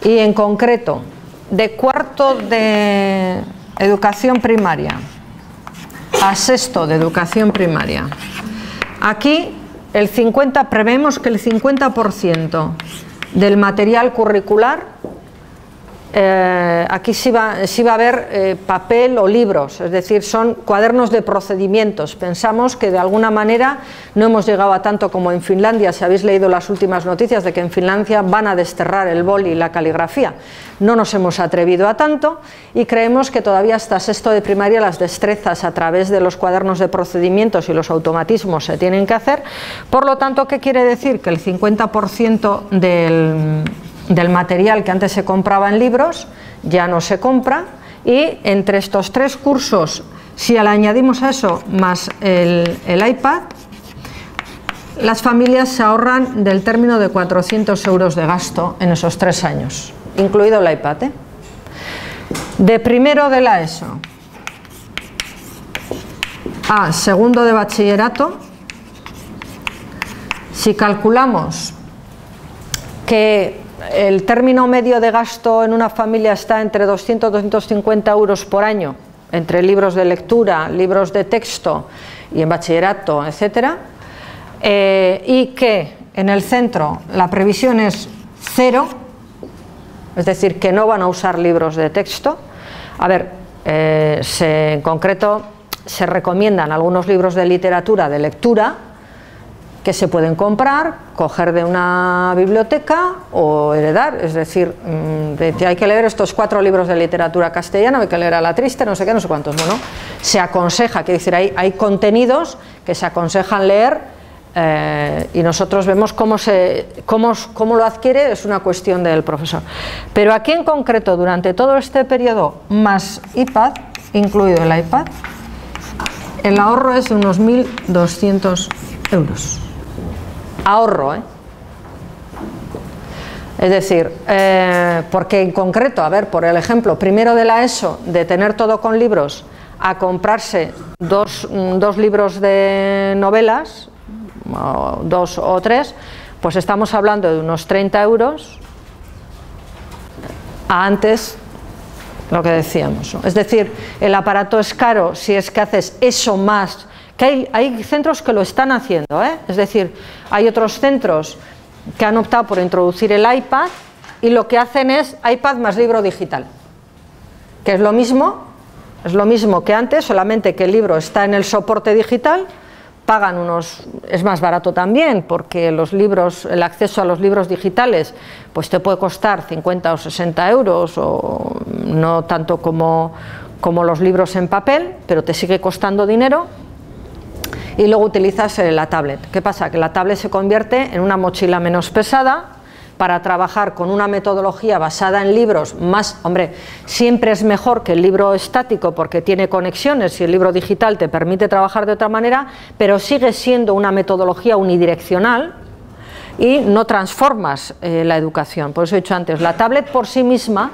Y en concreto, de cuarto de educación primaria a sexto de educación primaria, aquí prevemos que el 50% del material curricular aquí sí va a haber papel o libros, es decir, son cuadernos de procedimientos. Pensamos que de alguna manera no hemos llegado a tanto como en Finlandia. Si habéis leído las últimas noticias de que en Finlandia van a desterrar el boli y la caligrafía, no nos hemos atrevido a tanto y creemos que todavía hasta sexto de primaria las destrezas a través de los cuadernos de procedimientos y los automatismos se tienen que hacer. Por lo tanto, ¿qué quiere decir? Que el 50% del material que antes se compraba en libros ya no se compra, y entre estos 3 cursos, si le añadimos a eso más el iPad, las familias se ahorran del término de 400 euros de gasto en esos 3 años, incluido el iPad, ¿eh? De primero de la ESO a segundo de bachillerato, si calculamos que el término medio de gasto en una familia está entre 200 y 250 euros por año, entre libros de lectura, libros de texto y en bachillerato, etcétera, y que en el centro la previsión es 0, es decir, que no van a usar libros de texto. A ver, en concreto se recomiendan algunos libros de literatura, de lectura, que se pueden comprar, coger de una biblioteca o heredar, es decir, hay que leer estos 4 libros de literatura castellana, hay que leer a La Triste, no sé qué, no sé cuántos, bueno, se aconseja, quiere decir, hay contenidos que se aconsejan leer, y nosotros vemos cómo lo adquiere, es una cuestión del profesor. Pero aquí en concreto, durante todo este periodo, más iPad, incluido el iPad, el ahorro es de unos 1.200 euros. Ahorro, ¿eh? Es decir, porque en concreto, a ver, por el ejemplo, primero de la ESO, de tener todo con libros, a comprarse dos libros de novelas, 2 o 3, pues estamos hablando de unos 30 euros a antes, lo que decíamos, ¿no? Es decir, el aparato es caro si es que haces eso más. Que hay centros que lo están haciendo, ¿eh? Es decir, hay otros centros que han optado por introducir el iPad y lo que hacen es iPad más libro digital, que es lo mismo que antes, solamente que el libro está en el soporte digital, pagan es más barato también, porque el acceso a los libros digitales pues te puede costar 50 o 60 euros, o no tanto como los libros en papel, pero te sigue costando dinero. Y luego utilizas la tablet. ¿Qué pasa? Que la tablet se convierte en una mochila menos pesada para trabajar con una metodología basada en libros más. Hombre, siempre es mejor que el libro estático porque tiene conexiones y el libro digital te permite trabajar de otra manera, pero sigue siendo una metodología unidireccional y no transformas la educación. Por eso he dicho antes, la tablet por sí misma,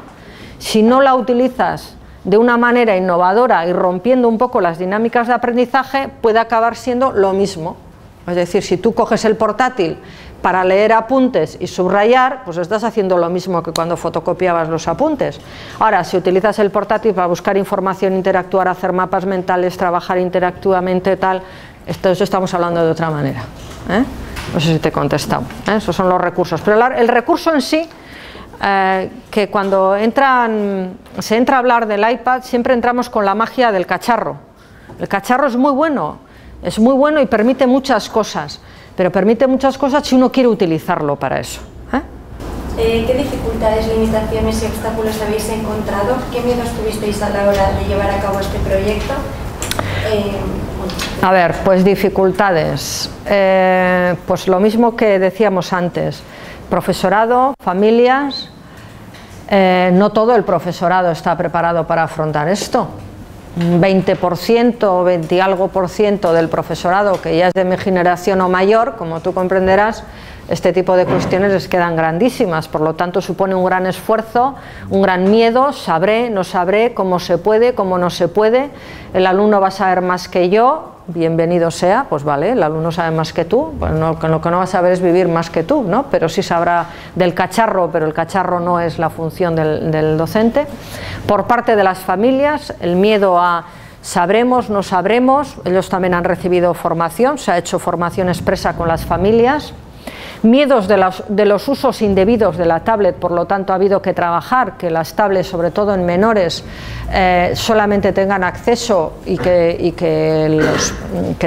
si no la utilizas de una manera innovadora y rompiendo un poco las dinámicas de aprendizaje, puede acabar siendo lo mismo. Es decir, si tú coges el portátil para leer apuntes y subrayar, pues estás haciendo lo mismo que cuando fotocopiabas los apuntes. Ahora, si utilizas el portátil para buscar información, interactuar, hacer mapas mentales, trabajar interactivamente, tal, entonces estamos hablando de otra manera, ¿eh? No sé si te he contestado, ¿eh? Esos son los recursos. Pero el recurso en sí, que cuando se entra a hablar del iPad, siempre entramos con la magia del cacharro. El cacharro es muy bueno y permite muchas cosas, pero permite muchas cosas si uno quiere utilizarlo para eso, ¿eh? ¿Qué dificultades, limitaciones y obstáculos habéis encontrado? ¿Qué miedos tuvisteis a la hora de llevar a cabo este proyecto? A ver, pues dificultades, pues lo mismo que decíamos antes, profesorado, familias. No todo el profesorado está preparado para afrontar esto. Un 20%, 20 y algo por ciento del profesorado que ya es de mi generación o mayor, como tú comprenderás, este tipo de cuestiones les quedan grandísimas, por lo tanto supone un gran esfuerzo, un gran miedo, sabré, no sabré, cómo se puede, cómo no se puede, el alumno va a saber más que yo, bienvenido sea, pues vale, el alumno sabe más que tú, pues lo que no va a saber es vivir más que tú, ¿no? Pero sí sabrá del cacharro, pero el cacharro no es la función del docente. Por parte de las familias, el miedo a sabremos, no sabremos, ellos también han recibido formación, se ha hecho formación expresa con las familias. Miedos de los usos indebidos de la tablet, por lo tanto ha habido que trabajar que las tablets, sobre todo en menores, solamente tengan acceso y que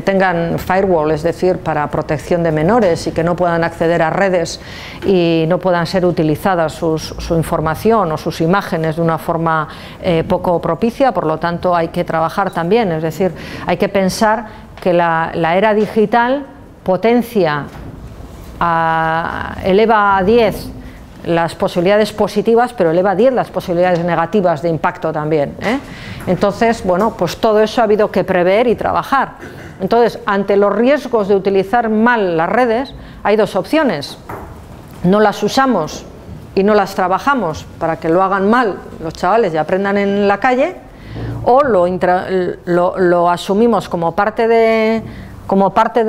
tengan firewall, es decir, para protección de menores, y que no puedan acceder a redes y no puedan ser utilizadas su información o sus imágenes de una forma poco propicia. Por lo tanto hay que trabajar también, es decir, hay que pensar que la era digital potencia, eleva a 10 las posibilidades positivas, pero eleva a 10 las posibilidades negativas de impacto también, ¿eh? Entonces, bueno, pues todo eso ha habido que prever y trabajar. Entonces, ante los riesgos de utilizar mal las redes, hay dos opciones: no las usamos y no las trabajamos para que lo hagan mal los chavales y aprendan en la calle, o lo asumimos como parte de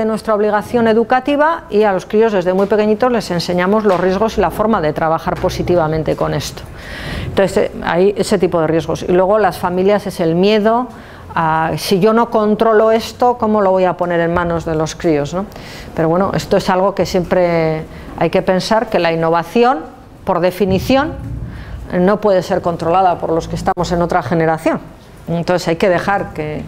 nuestra obligación educativa, y a los críos desde muy pequeñitos les enseñamos los riesgos y la forma de trabajar positivamente con esto. Entonces hay ese tipo de riesgos. Y luego las familias es el miedo a, si yo no controlo esto, ¿cómo lo voy a poner en manos de los críos, ¿no? Pero bueno, esto es algo que siempre hay que pensar, que la innovación, por definición, no puede ser controlada por los que estamos en otra generación. Entonces hay que dejar que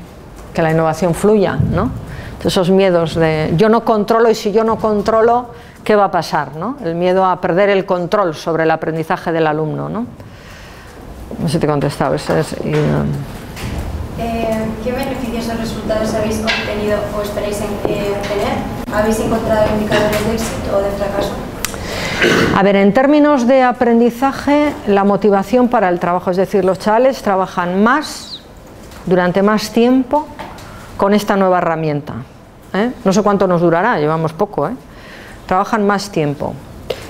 la innovación fluya, ¿no? Esos miedos de yo no controlo, y si yo no controlo, ¿qué va a pasar, ¿no? El miedo a perder el control sobre el aprendizaje del alumno, ¿no? No sé si te he contestado. ¿Qué beneficios o resultados habéis obtenido o esperáis obtener? ¿Habéis encontrado indicadores de éxito o de fracaso? A ver, en términos de aprendizaje, la motivación para el trabajo, es decir, los chavales trabajan más, durante más tiempo, con esta nueva herramienta, ¿eh? No sé cuánto nos durará, llevamos poco, ¿eh? Trabajan más tiempo.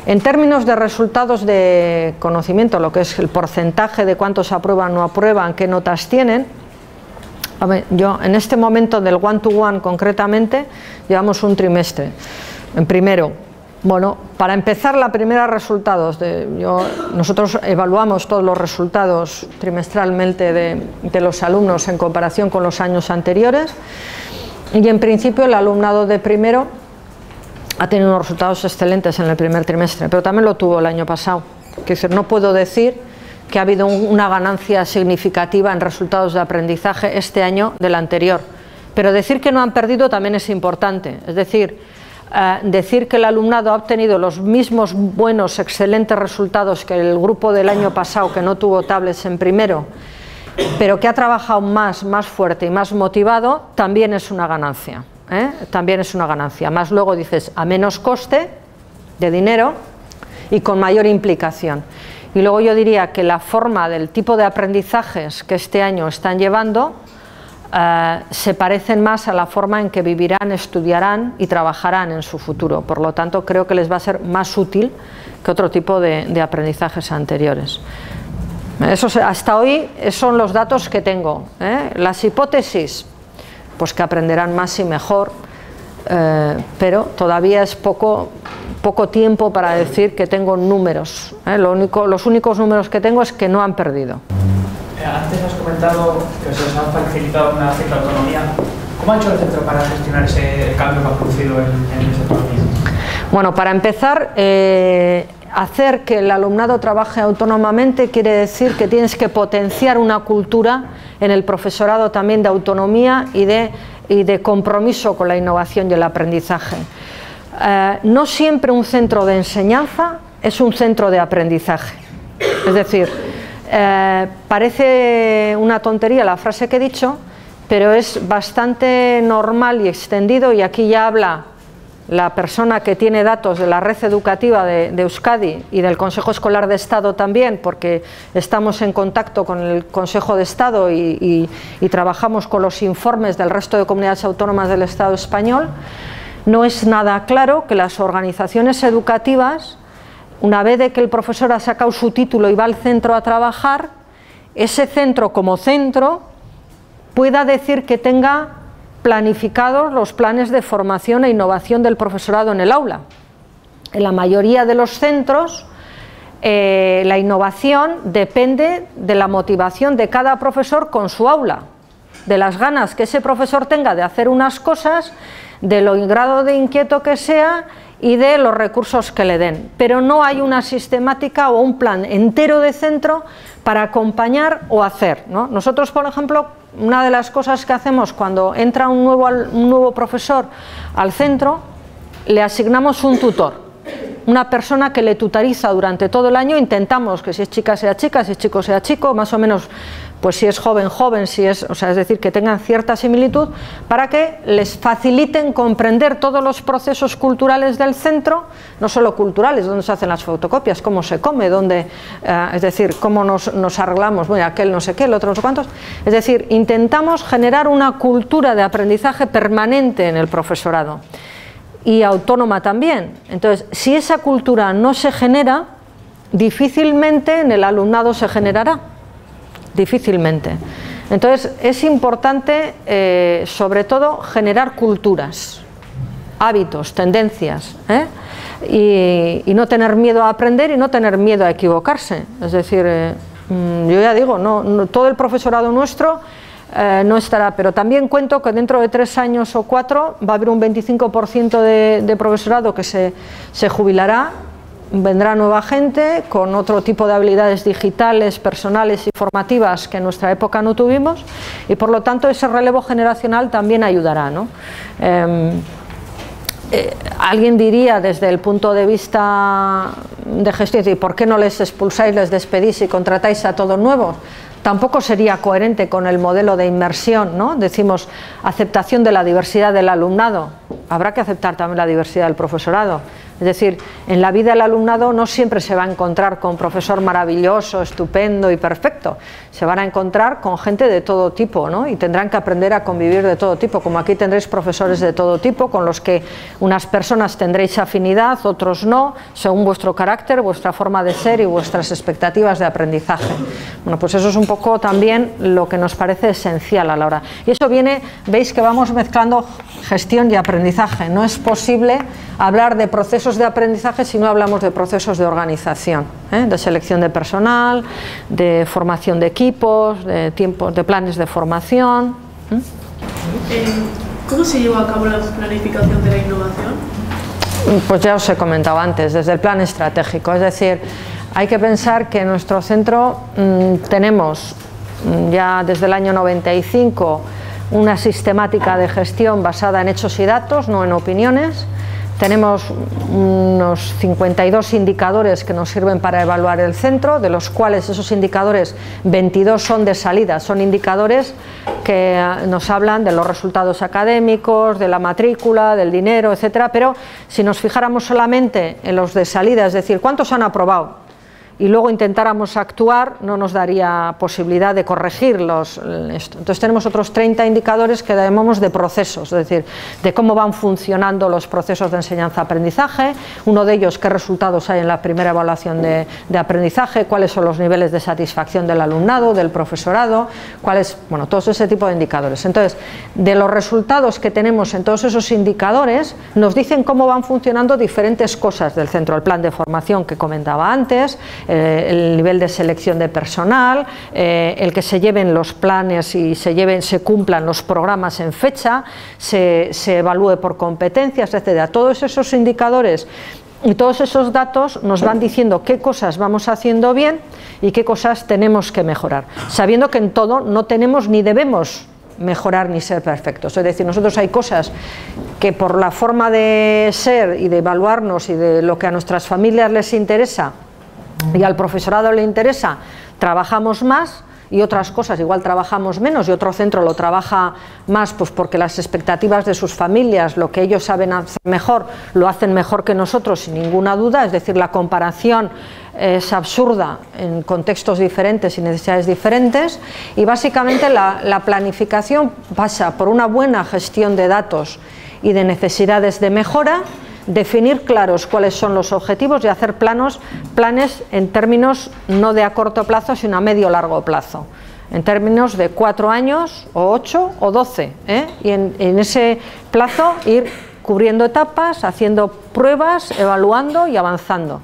En términos de resultados de conocimiento, lo que es el porcentaje de cuántos aprueban o no aprueban, qué notas tienen, a ver, yo en este momento del one-to-one concretamente, llevamos un trimestre. En primero, bueno, para empezar, la primera resultados, nosotros evaluamos todos los resultados trimestralmente de los alumnos en comparación con los años anteriores, y en principio el alumnado de primero ha tenido unos resultados excelentes en el primer trimestre, pero también lo tuvo el año pasado. Es decir, no puedo decir que ha habido una ganancia significativa en resultados de aprendizaje este año del anterior, pero decir que no han perdido también es importante. Es decir, decir que el alumnado ha obtenido los mismos buenos, excelentes resultados que el grupo del año pasado, que no tuvo tablets en primero, pero que ha trabajado más fuerte y más motivado, también es una ganancia, ¿eh? También es una ganancia. Más luego dices, a menos coste de dinero y con mayor implicación. Y luego yo diría que la forma del tipo de aprendizajes que este año están llevando se parecen más a la forma en que vivirán, estudiarán y trabajarán en su futuro. Por lo tanto, creo que les va a ser más útil que otro tipo de aprendizajes anteriores. Hasta hoy son los datos que tengo, ¿eh? Las hipótesis, pues que aprenderán más y mejor, pero todavía es poco tiempo para decir que tengo números, ¿eh? Los únicos números que tengo es que no han perdido. Antes has comentado que se os ha facilitado una cierta autonomía. ¿Cómo ha hecho el centro para gestionar ese cambio que ha producido en esa autonomía? Bueno, para empezar, hacer que el alumnado trabaje autónomamente quiere decir que tienes que potenciar una cultura en el profesorado también de autonomía y de compromiso con la innovación y el aprendizaje. No siempre un centro de enseñanza es un centro de aprendizaje. Es decir, parece una tontería la frase que he dicho, pero es bastante normal y extendido, y aquí ya habla la persona que tiene datos de la red educativa de Euskadi y del Consejo Escolar de Estado también, porque estamos en contacto con el Consejo de Estado y trabajamos con los informes del resto de comunidades autónomas del Estado español. No es nada claro que las organizaciones educativas, una vez de que el profesor ha sacado su título y va al centro a trabajar, ese centro como centro pueda decir que tenga planificados los planes de formación e innovación del profesorado en el aula. En la mayoría de los centros la innovación depende de la motivación de cada profesor con su aula, de las ganas que ese profesor tenga de hacer unas cosas, de lo grado de inquieto que sea y de los recursos que le den, pero no hay una sistemática o un plan entero de centro para acompañar o hacer, ¿no? Nosotros, por ejemplo, una de las cosas que hacemos cuando entra un nuevo profesor al centro, le asignamos un tutor, una persona que le tutoriza durante todo el año. Intentamos que si es chica sea chica, si es chico sea chico, más o menos, pues si es joven, joven, si es, o sea, es decir, que tengan cierta similitud, para que les faciliten comprender todos los procesos culturales del centro, no solo culturales, dónde se hacen las fotocopias, cómo se come, dónde, es decir, cómo nos arreglamos, bueno, aquel no sé qué, el otro no sé cuántos. Es decir, intentamos generar una cultura de aprendizaje permanente en el profesorado y autónoma también. Entonces, si esa cultura no se genera, difícilmente en el alumnado se generará. Difícilmente. Entonces es importante sobre todo generar culturas, hábitos, tendencias, y no tener miedo a aprender y no tener miedo a equivocarse. Es decir, yo ya digo, no todo el profesorado nuestro no estará, pero también cuento que dentro de 3 años o 4 va a haber un 25% de profesorado que se jubilará. Vendrá nueva gente con otro tipo de habilidades digitales, personales y formativas que en nuestra época no tuvimos, y por lo tanto ese relevo generacional también ayudará, ¿no? Alguien diría desde el punto de vista de gestión, ¿y por qué no les expulsáis, les despedís y contratáis a todos nuevos? Tampoco sería coherente con el modelo de inmersión, ¿no? Decimos aceptación de la diversidad del alumnado, habrá que aceptar también la diversidad del profesorado. Es decir, en la vida del alumnado no siempre se va a encontrar con un profesor maravilloso, estupendo y perfecto. Se van a encontrar con gente de todo tipo, ¿no? Y tendrán que aprender a convivir de todo tipo. Como aquí tendréis profesores de todo tipo, con los que unas personas tendréis afinidad, otros no, según vuestro carácter, vuestra forma de ser y vuestras expectativas de aprendizaje. Bueno, pues eso es un poco también lo que nos parece esencial a la hora. Y eso viene, veis que vamos mezclando gestión y aprendizaje. No es posible hablar de procesos de aprendizaje si no hablamos de procesos de organización, de selección de personal, de formación de equipos, de tiempos, de planes de formación. ¿Cómo se lleva a cabo la planificación de la innovación? Pues ya os he comentado antes, desde el plan estratégico. Es decir, hay que pensar que en nuestro centro tenemos ya desde el año 95 una sistemática de gestión basada en hechos y datos, no en opiniones. Tenemos unos 52 indicadores que nos sirven para evaluar el centro, de los cuales esos indicadores 22 son de salida, son indicadores que nos hablan de los resultados académicos, de la matrícula, del dinero, etcétera, pero si nos fijáramos solamente en los de salida, es decir, ¿cuántos han aprobado? Y luego intentáramos actuar, no nos daría posibilidad de corregir esto. Entonces tenemos otros 30 indicadores que llamamos de procesos, es decir, de cómo van funcionando los procesos de enseñanza-aprendizaje, uno de ellos qué resultados hay en la primera evaluación de aprendizaje, cuáles son los niveles de satisfacción del alumnado, del profesorado, bueno, todos ese tipo de indicadores. Entonces, de los resultados que tenemos en todos esos indicadores, nos dicen cómo van funcionando diferentes cosas del centro, el plan de formación que comentaba antes, el nivel de selección de personal, el que se lleven los planes y se cumplan los programas en fecha, se evalúe por competencias, etcétera. Todos esos indicadores y todos esos datos nos van diciendo qué cosas vamos haciendo bien y qué cosas tenemos que mejorar, sabiendo que en todo no tenemos ni debemos mejorar ni ser perfectos. Es decir, nosotros hay cosas que por la forma de ser y de evaluarnos y de lo que a nuestras familias les interesa y al profesorado le interesa, trabajamos más, y otras cosas igual trabajamos menos y otro centro lo trabaja más, pues porque las expectativas de sus familias, lo que ellos saben hacer mejor, lo hacen mejor que nosotros sin ninguna duda. Es decir, la comparación es absurda en contextos diferentes y necesidades diferentes, y básicamente la planificación pasa por una buena gestión de datos y de necesidades de mejora, definir claros cuáles son los objetivos y hacer planes en términos no de a corto plazo, sino a medio largo plazo, en términos de 4 años o 8 o 12, y en ese plazo ir cubriendo etapas, haciendo pruebas, evaluando y avanzando.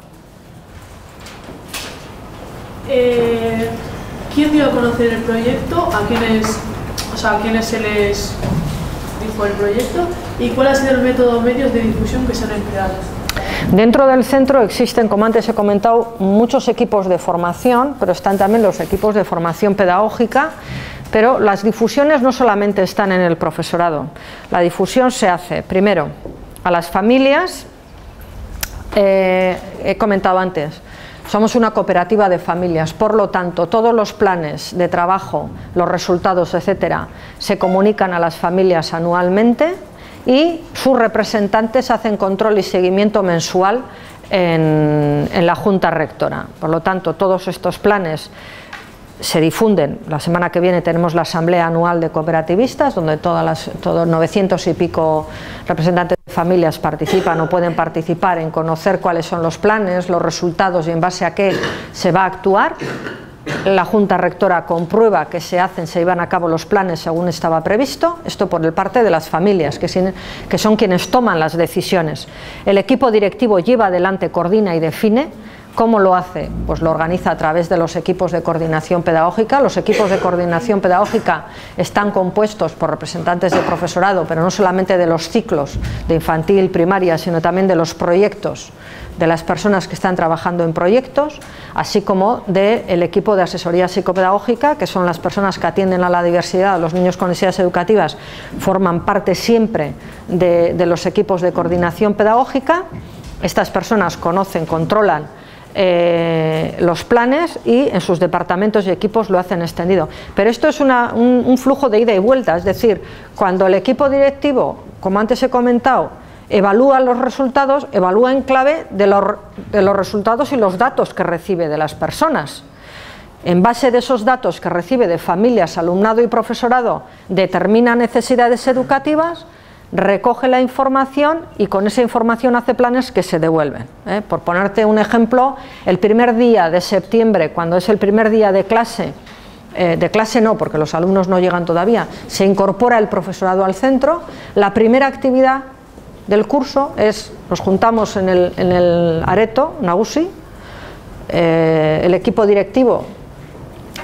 ¿Quién dio a conocer el proyecto? ¿A quiénes se les dijo el proyecto? ¿Y cuál ha sido el método o medios de difusión que se han empleado? Dentro del centro existen, como antes he comentado, muchos equipos de formación, pero están también los equipos de formación pedagógica, pero las difusiones no solamente están en el profesorado. La difusión se hace, primero, a las familias. He comentado antes, somos una cooperativa de familias, por lo tanto, todos los planes de trabajo, los resultados, etcétera, se comunican a las familias anualmente y sus representantes hacen control y seguimiento mensual en la Junta Rectora. Por lo tanto, todos estos planes se difunden. La semana que viene tenemos la asamblea anual de cooperativistas, donde todos 900 y pico representantes de familias participan o pueden participar en conocer cuáles son los planes, los resultados y en base a qué se va a actuar. La Junta Rectora comprueba que se llevan a cabo los planes según estaba previsto, esto por parte de las familias, que son quienes toman las decisiones. El equipo directivo lleva adelante, coordina y define. ¿Cómo lo hace? Pues lo organiza a través de los equipos de coordinación pedagógica. Los equipos de coordinación pedagógica están compuestos por representantes de profesorado, pero no solamente de los ciclos de infantil, primaria, sino también de los proyectos, de las personas que están trabajando en proyectos, así como del equipo de asesoría psicopedagógica, que son las personas que atienden a la diversidad, los niños con necesidades educativas, forman parte siempre de los equipos de coordinación pedagógica. Estas personas conocen, controlan los planes y en sus departamentos y equipos lo hacen extendido. Pero esto es un flujo de ida y vuelta, es decir, cuando el equipo directivo, como antes he comentado, evalúa los resultados, evalúa en clave de los resultados y los datos que recibe de las personas. En base de esos datos que recibe de familias, alumnado y profesorado, determina necesidades educativas, recoge la información y con esa información hace planes que se devuelven. Por ponerte un ejemplo, el primer día de septiembre, cuando es el primer día de clase no, porque los alumnos no llegan todavía, se incorpora el profesorado al centro. La primera actividad del curso es, nos juntamos en el areto Nagusi, el equipo directivo,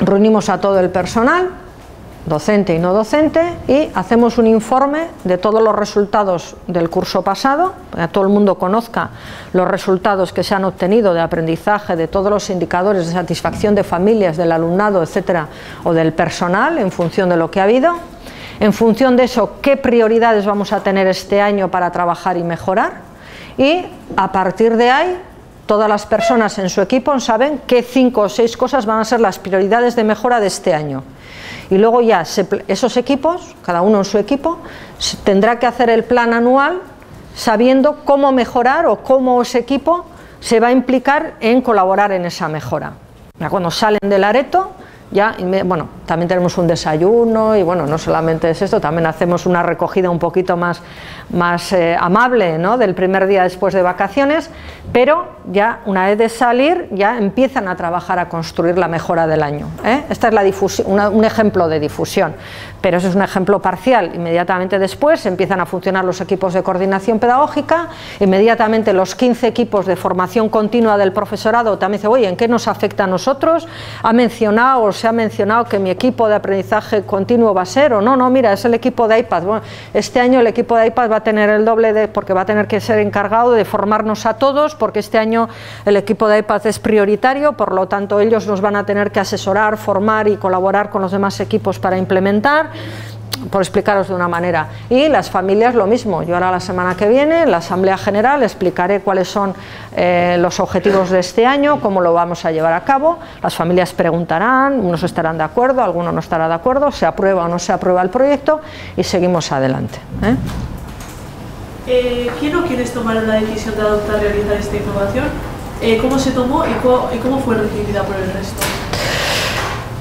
reunimos a todo el personal, docente y no docente, y hacemos un informe de todos los resultados del curso pasado, para que todo el mundo conozca los resultados que se han obtenido de aprendizaje, de todos los indicadores de satisfacción de familias, del alumnado, etcétera, o del personal, en función de lo que ha habido. En función de eso, qué prioridades vamos a tener este año para trabajar y mejorar, y a partir de ahí todas las personas en su equipo saben qué 5 o 6 cosas van a ser las prioridades de mejora de este año. Y luego ya esos equipos, cada uno en su equipo, tendrá que hacer el plan anual sabiendo cómo mejorar o cómo ese equipo se va a implicar en colaborar en esa mejora. Cuando salen del areto, ya, bueno, también tenemos un desayuno y bueno, no solamente es esto, también hacemos una recogida un poquito más amable, ¿no?, del primer día después de vacaciones, pero ya una vez de salir ya empiezan a trabajar a construir la mejora del año. Esta es la difusión, un ejemplo de difusión, pero eso es un ejemplo parcial. Inmediatamente después empiezan a funcionar los equipos de coordinación pedagógica, inmediatamente los 15 equipos de formación continua del profesorado también dicen, oye, ¿en qué nos afecta a nosotros? Se ha mencionado que mi equipo de aprendizaje continuo va a ser, o no, mira, es el equipo de iPad. Bueno, este año el equipo de iPad va a tener el doble porque va a tener que ser encargado de formarnos a todos, porque este año el equipo de iPad es prioritario, por lo tanto ellos nos van a tener que asesorar, formar y colaborar con los demás equipos para implementar, por explicaros de una manera. Y las familias lo mismo. Yo ahora la semana que viene en la Asamblea General explicaré cuáles son los objetivos de este año, cómo lo vamos a llevar a cabo. Las familias preguntarán, unos estarán de acuerdo, algunos no estarán de acuerdo, se aprueba o no se aprueba el proyecto y seguimos adelante. ¿Quién o quiénes tomaron la decisión de adoptar realizar esta innovación? ¿Cómo se tomó y cómo fue recibida por el resto?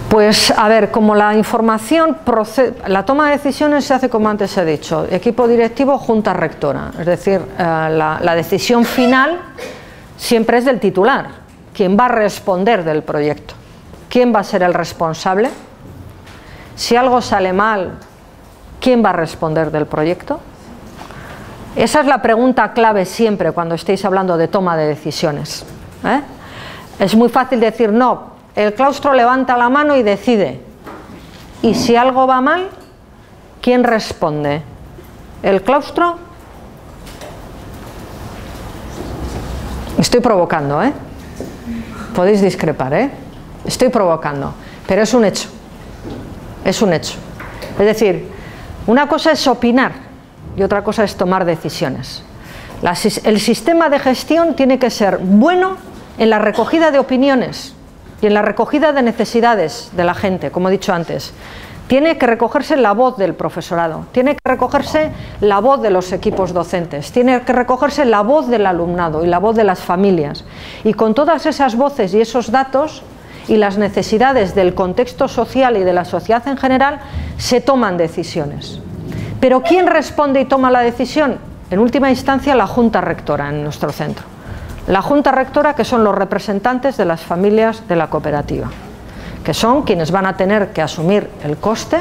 Pues a ver, como la información la toma de decisiones se hace como antes he dicho, equipo directivo, junta rectora, es decir, la decisión final siempre es del titular, quien va a responder del proyecto, quién va a ser el responsable, si algo sale mal, quién va a responder del proyecto. Esa es la pregunta clave siempre cuando estéis hablando de toma de decisiones. Es muy fácil decir no. El claustro levanta la mano y decide. Y si algo va mal, ¿quién responde? ¿El claustro? Estoy provocando, ¿eh? Podéis discrepar, ¿eh? Estoy provocando, pero es un hecho. Es un hecho. Es decir, una cosa es opinar y otra cosa es tomar decisiones. El sistema de gestión tiene que ser bueno en la recogida de opiniones y en la recogida de necesidades de la gente, como he dicho antes. Tiene que recogerse la voz del profesorado, tiene que recogerse la voz de los equipos docentes, tiene que recogerse la voz del alumnado y la voz de las familias. Y con todas esas voces y esos datos y las necesidades del contexto social y de la sociedad en general, se toman decisiones. Pero ¿quién responde y toma la decisión? En última instancia, la Junta Rectora en nuestro centro. La Junta Rectora, que son los representantes de las familias de la cooperativa, que son quienes van a tener que asumir el coste,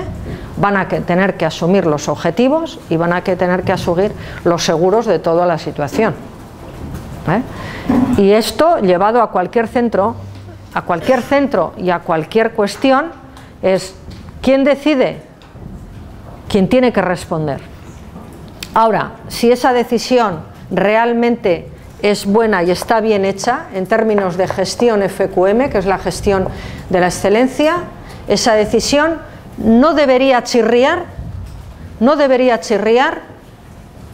van a tener que asumir los objetivos y van a tener que asumir los seguros de toda la situación. Y esto, llevado a cualquier centro y a cualquier cuestión, es ¿quién decide? ¿Quién tiene que responder? Ahora, si esa decisión realmente es buena y está bien hecha en términos de gestión FQM, que es la gestión de la excelencia, esa decisión no debería chirriar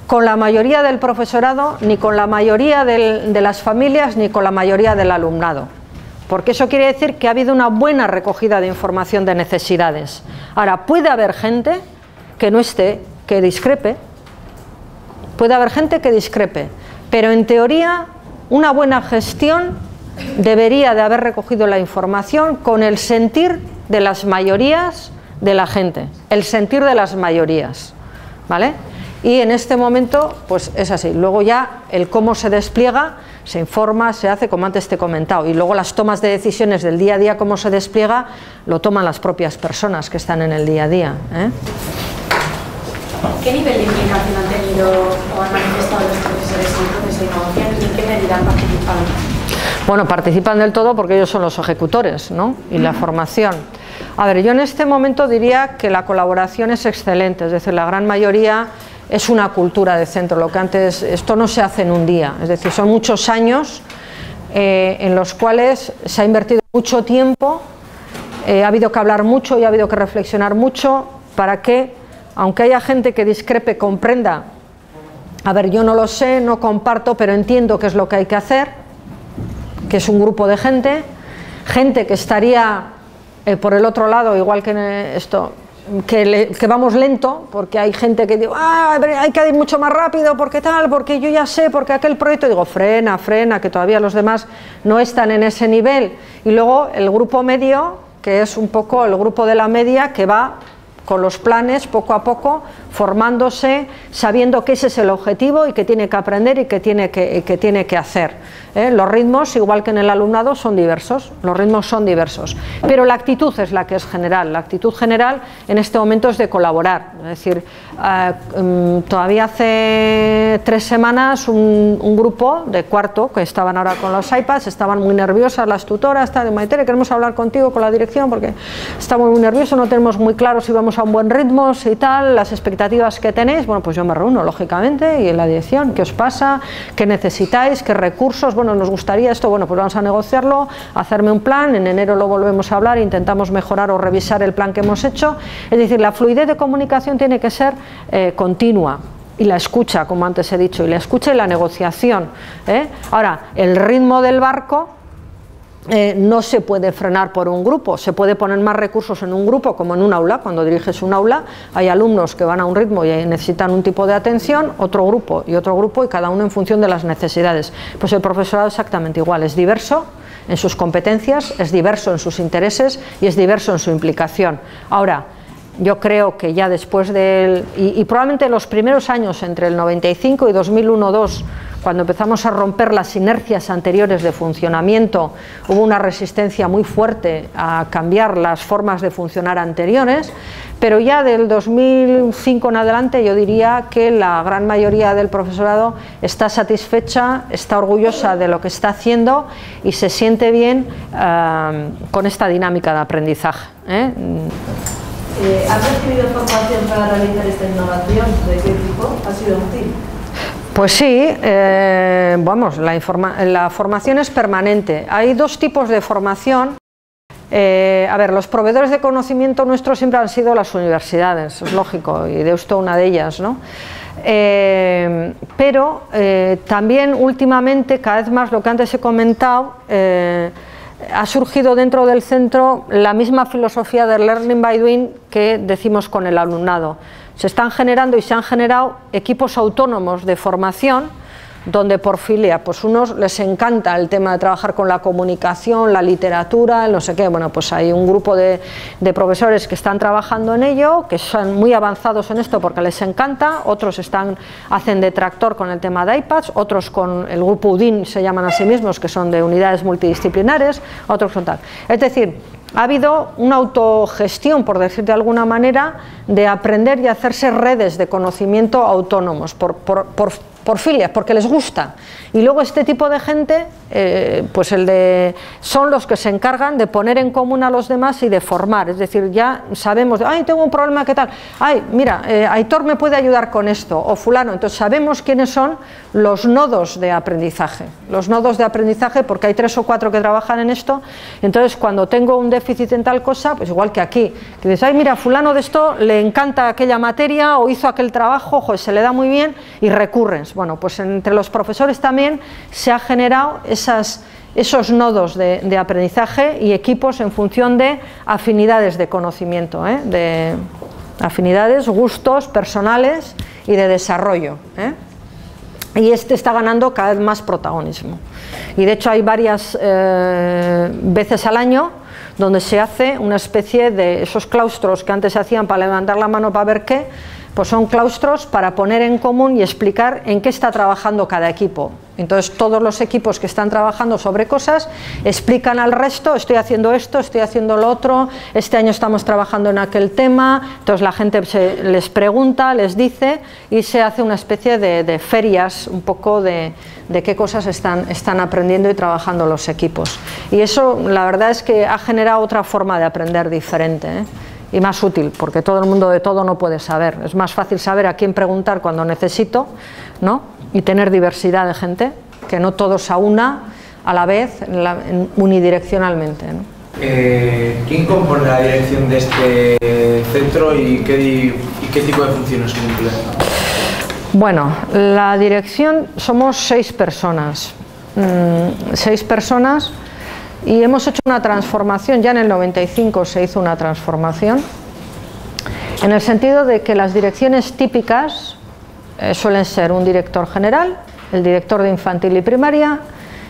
con la mayoría del profesorado, ni con la mayoría de las familias, ni con la mayoría del alumnado, porque eso quiere decir que ha habido una buena recogida de información de necesidades. Ahora, puede haber gente que no esté, que discrepe, pero en teoría una buena gestión debería de haber recogido la información con el sentir de las mayorías de la gente, el sentir de las mayorías, ¿vale? Y en este momento pues es así. Luego ya el cómo se despliega, se informa, se hace como antes te he comentado, y luego las tomas de decisiones del día a día, cómo se despliega, lo toman las propias personas que están en el día a día, ¿eh? ¿Qué nivel de implicación han tenido o han manifestado los profesores en el proceso de innovación y en qué medida han participado? Bueno, participan del todo porque ellos son los ejecutores, ¿no? Y la formación. A ver, yo en este momento diría que la colaboración es excelente, es decir, la gran mayoría es una cultura de centro, lo que antes, esto no se hace en un día, es decir, son muchos años en los cuales se ha invertido mucho tiempo, ha habido que hablar mucho y ha habido que reflexionar mucho para que, aunque haya gente que discrepe, comprenda, a ver, yo no lo sé, no comparto, pero entiendo qué es lo que hay que hacer, que es un grupo de gente que estaría por el otro lado, igual que en esto, que vamos lento, porque hay gente que dice, hay que ir mucho más rápido, porque tal, porque yo ya sé, porque aquel proyecto, digo, frena, que todavía los demás no están en ese nivel. Y luego el grupo medio, que es un poco el grupo de la media, que va con los planes poco a poco, formándose, sabiendo que ese es el objetivo y que tiene que aprender y que tiene que hacer. Los ritmos, igual que en el alumnado, son diversos, los ritmos son diversos, pero la actitud es la que es general. La actitud general en este momento es de colaborar, es decir, todavía hace 3 semanas un grupo de cuarto, que estaban ahora con los iPads, estaban muy nerviosas las tutoras, de Maitere, queremos hablar contigo, con la dirección, porque estamos muy nerviosos, no tenemos muy claro si vamos a un buen ritmo, si tal, las expectativas que tenéis. Bueno, pues yo me reúno, lógicamente, y en la dirección, ¿qué os pasa? ¿Qué necesitáis? ¿Qué recursos? Bueno, nos gustaría esto, bueno, pues vamos a negociarlo, hacerme un plan, en enero lo volvemos a hablar, intentamos mejorar o revisar el plan que hemos hecho. Es decir, la fluidez de comunicación tiene que ser continua. Y la escucha, como antes he dicho, y la escucha y la negociación, ¿eh? Ahora, el ritmo del barco no se puede frenar por un grupo, se puede poner más recursos en un grupo, como en un aula. Cuando diriges un aula hay alumnos que van a un ritmo y necesitan un tipo de atención, otro grupo, y cada uno en función de las necesidades. Pues el profesorado exactamente igual, es diverso en sus competencias, es diverso en sus intereses y es diverso en su implicación. Ahora, yo creo que ya después del... Y probablemente en los primeros años, entre el 95 y 2001-2, cuando empezamos a romper las inercias anteriores de funcionamiento, hubo una resistencia muy fuerte a cambiar las formas de funcionar anteriores, pero ya del 2005 en adelante yo diría que la gran mayoría del profesorado está satisfecha, está orgullosa de lo que está haciendo y se siente bien con esta dinámica de aprendizaje, ¿eh? ¿Has recibido formación para realizar esta innovación? ¿De qué tipo ha sido útil? Pues sí, vamos, la formación es permanente. Hay dos tipos de formación. A ver, los proveedores de conocimiento nuestros siempre han sido las universidades, es lógico, y Deusto una de ellas, ¿no? Pero también últimamente, cada vez más, lo que antes he comentado, ha surgido dentro del centro la misma filosofía de Learning by Doing que decimos con el alumnado. Se están generando y se han generado equipos autónomos de formación donde por filia, pues unos les encanta el tema de trabajar con la comunicación, la literatura, no sé qué, bueno, pues hay un grupo de profesores que están trabajando en ello, que son muy avanzados en esto porque les encanta, otros hacen de tractor con el tema de iPads, otros con el grupo UDIN se llaman a sí mismos, que son de unidades multidisciplinares, otros con tal. Es decir, ha habido una autogestión, por decir de alguna manera, de aprender y hacerse redes de conocimiento autónomos, por filias, porque les gusta. Y luego este tipo de gente, pues son los que se encargan de poner en común a los demás y de formar. Es decir, ya sabemos, ay, tengo un problema, ¿qué tal? Ay, mira, Aitor me puede ayudar con esto, o fulano. Entonces sabemos quiénes son los nodos de aprendizaje. Los nodos de aprendizaje, porque hay 3 o 4 que trabajan en esto. Entonces, cuando tengo un déficit en tal cosa, pues igual que aquí, que dices, ay, mira, fulano de esto le encanta aquella materia o hizo aquel trabajo, joder, se le da muy bien, y recurren. Bueno, pues entre los profesores también se han generado esos nodos de aprendizaje y equipos en función de afinidades de conocimiento, de afinidades, gustos personales y de desarrollo. Y está ganando cada vez más protagonismo. Y de hecho hay varias veces al año donde se hace una especie de esos claustros que antes se hacían para levantar la mano para ver qué, pues son claustros para poner en común y explicar en qué está trabajando cada equipo. Entonces todos los equipos que están trabajando sobre cosas explican al resto, estoy haciendo esto, estoy haciendo lo otro, este año estamos trabajando en aquel tema, entonces la gente les pregunta, les dice y se hace una especie de ferias un poco de qué cosas están aprendiendo y trabajando los equipos. Y eso la verdad es que ha generado otra forma de aprender diferente, y más útil, porque todo el mundo de todo no puede saber. Es más fácil saber a quién preguntar cuando necesito, ¿no? Y tener diversidad de gente, que no todos a una a la vez, unidireccionalmente, ¿no? ¿Quién compone la dirección de este centro y qué tipo de funciones cumple? Bueno, la dirección somos 6 personas. 6 personas. Y hemos hecho una transformación, ya en el 95 se hizo una transformación, en el sentido de que las direcciones típicas suelen ser un director general, el director de infantil y primaria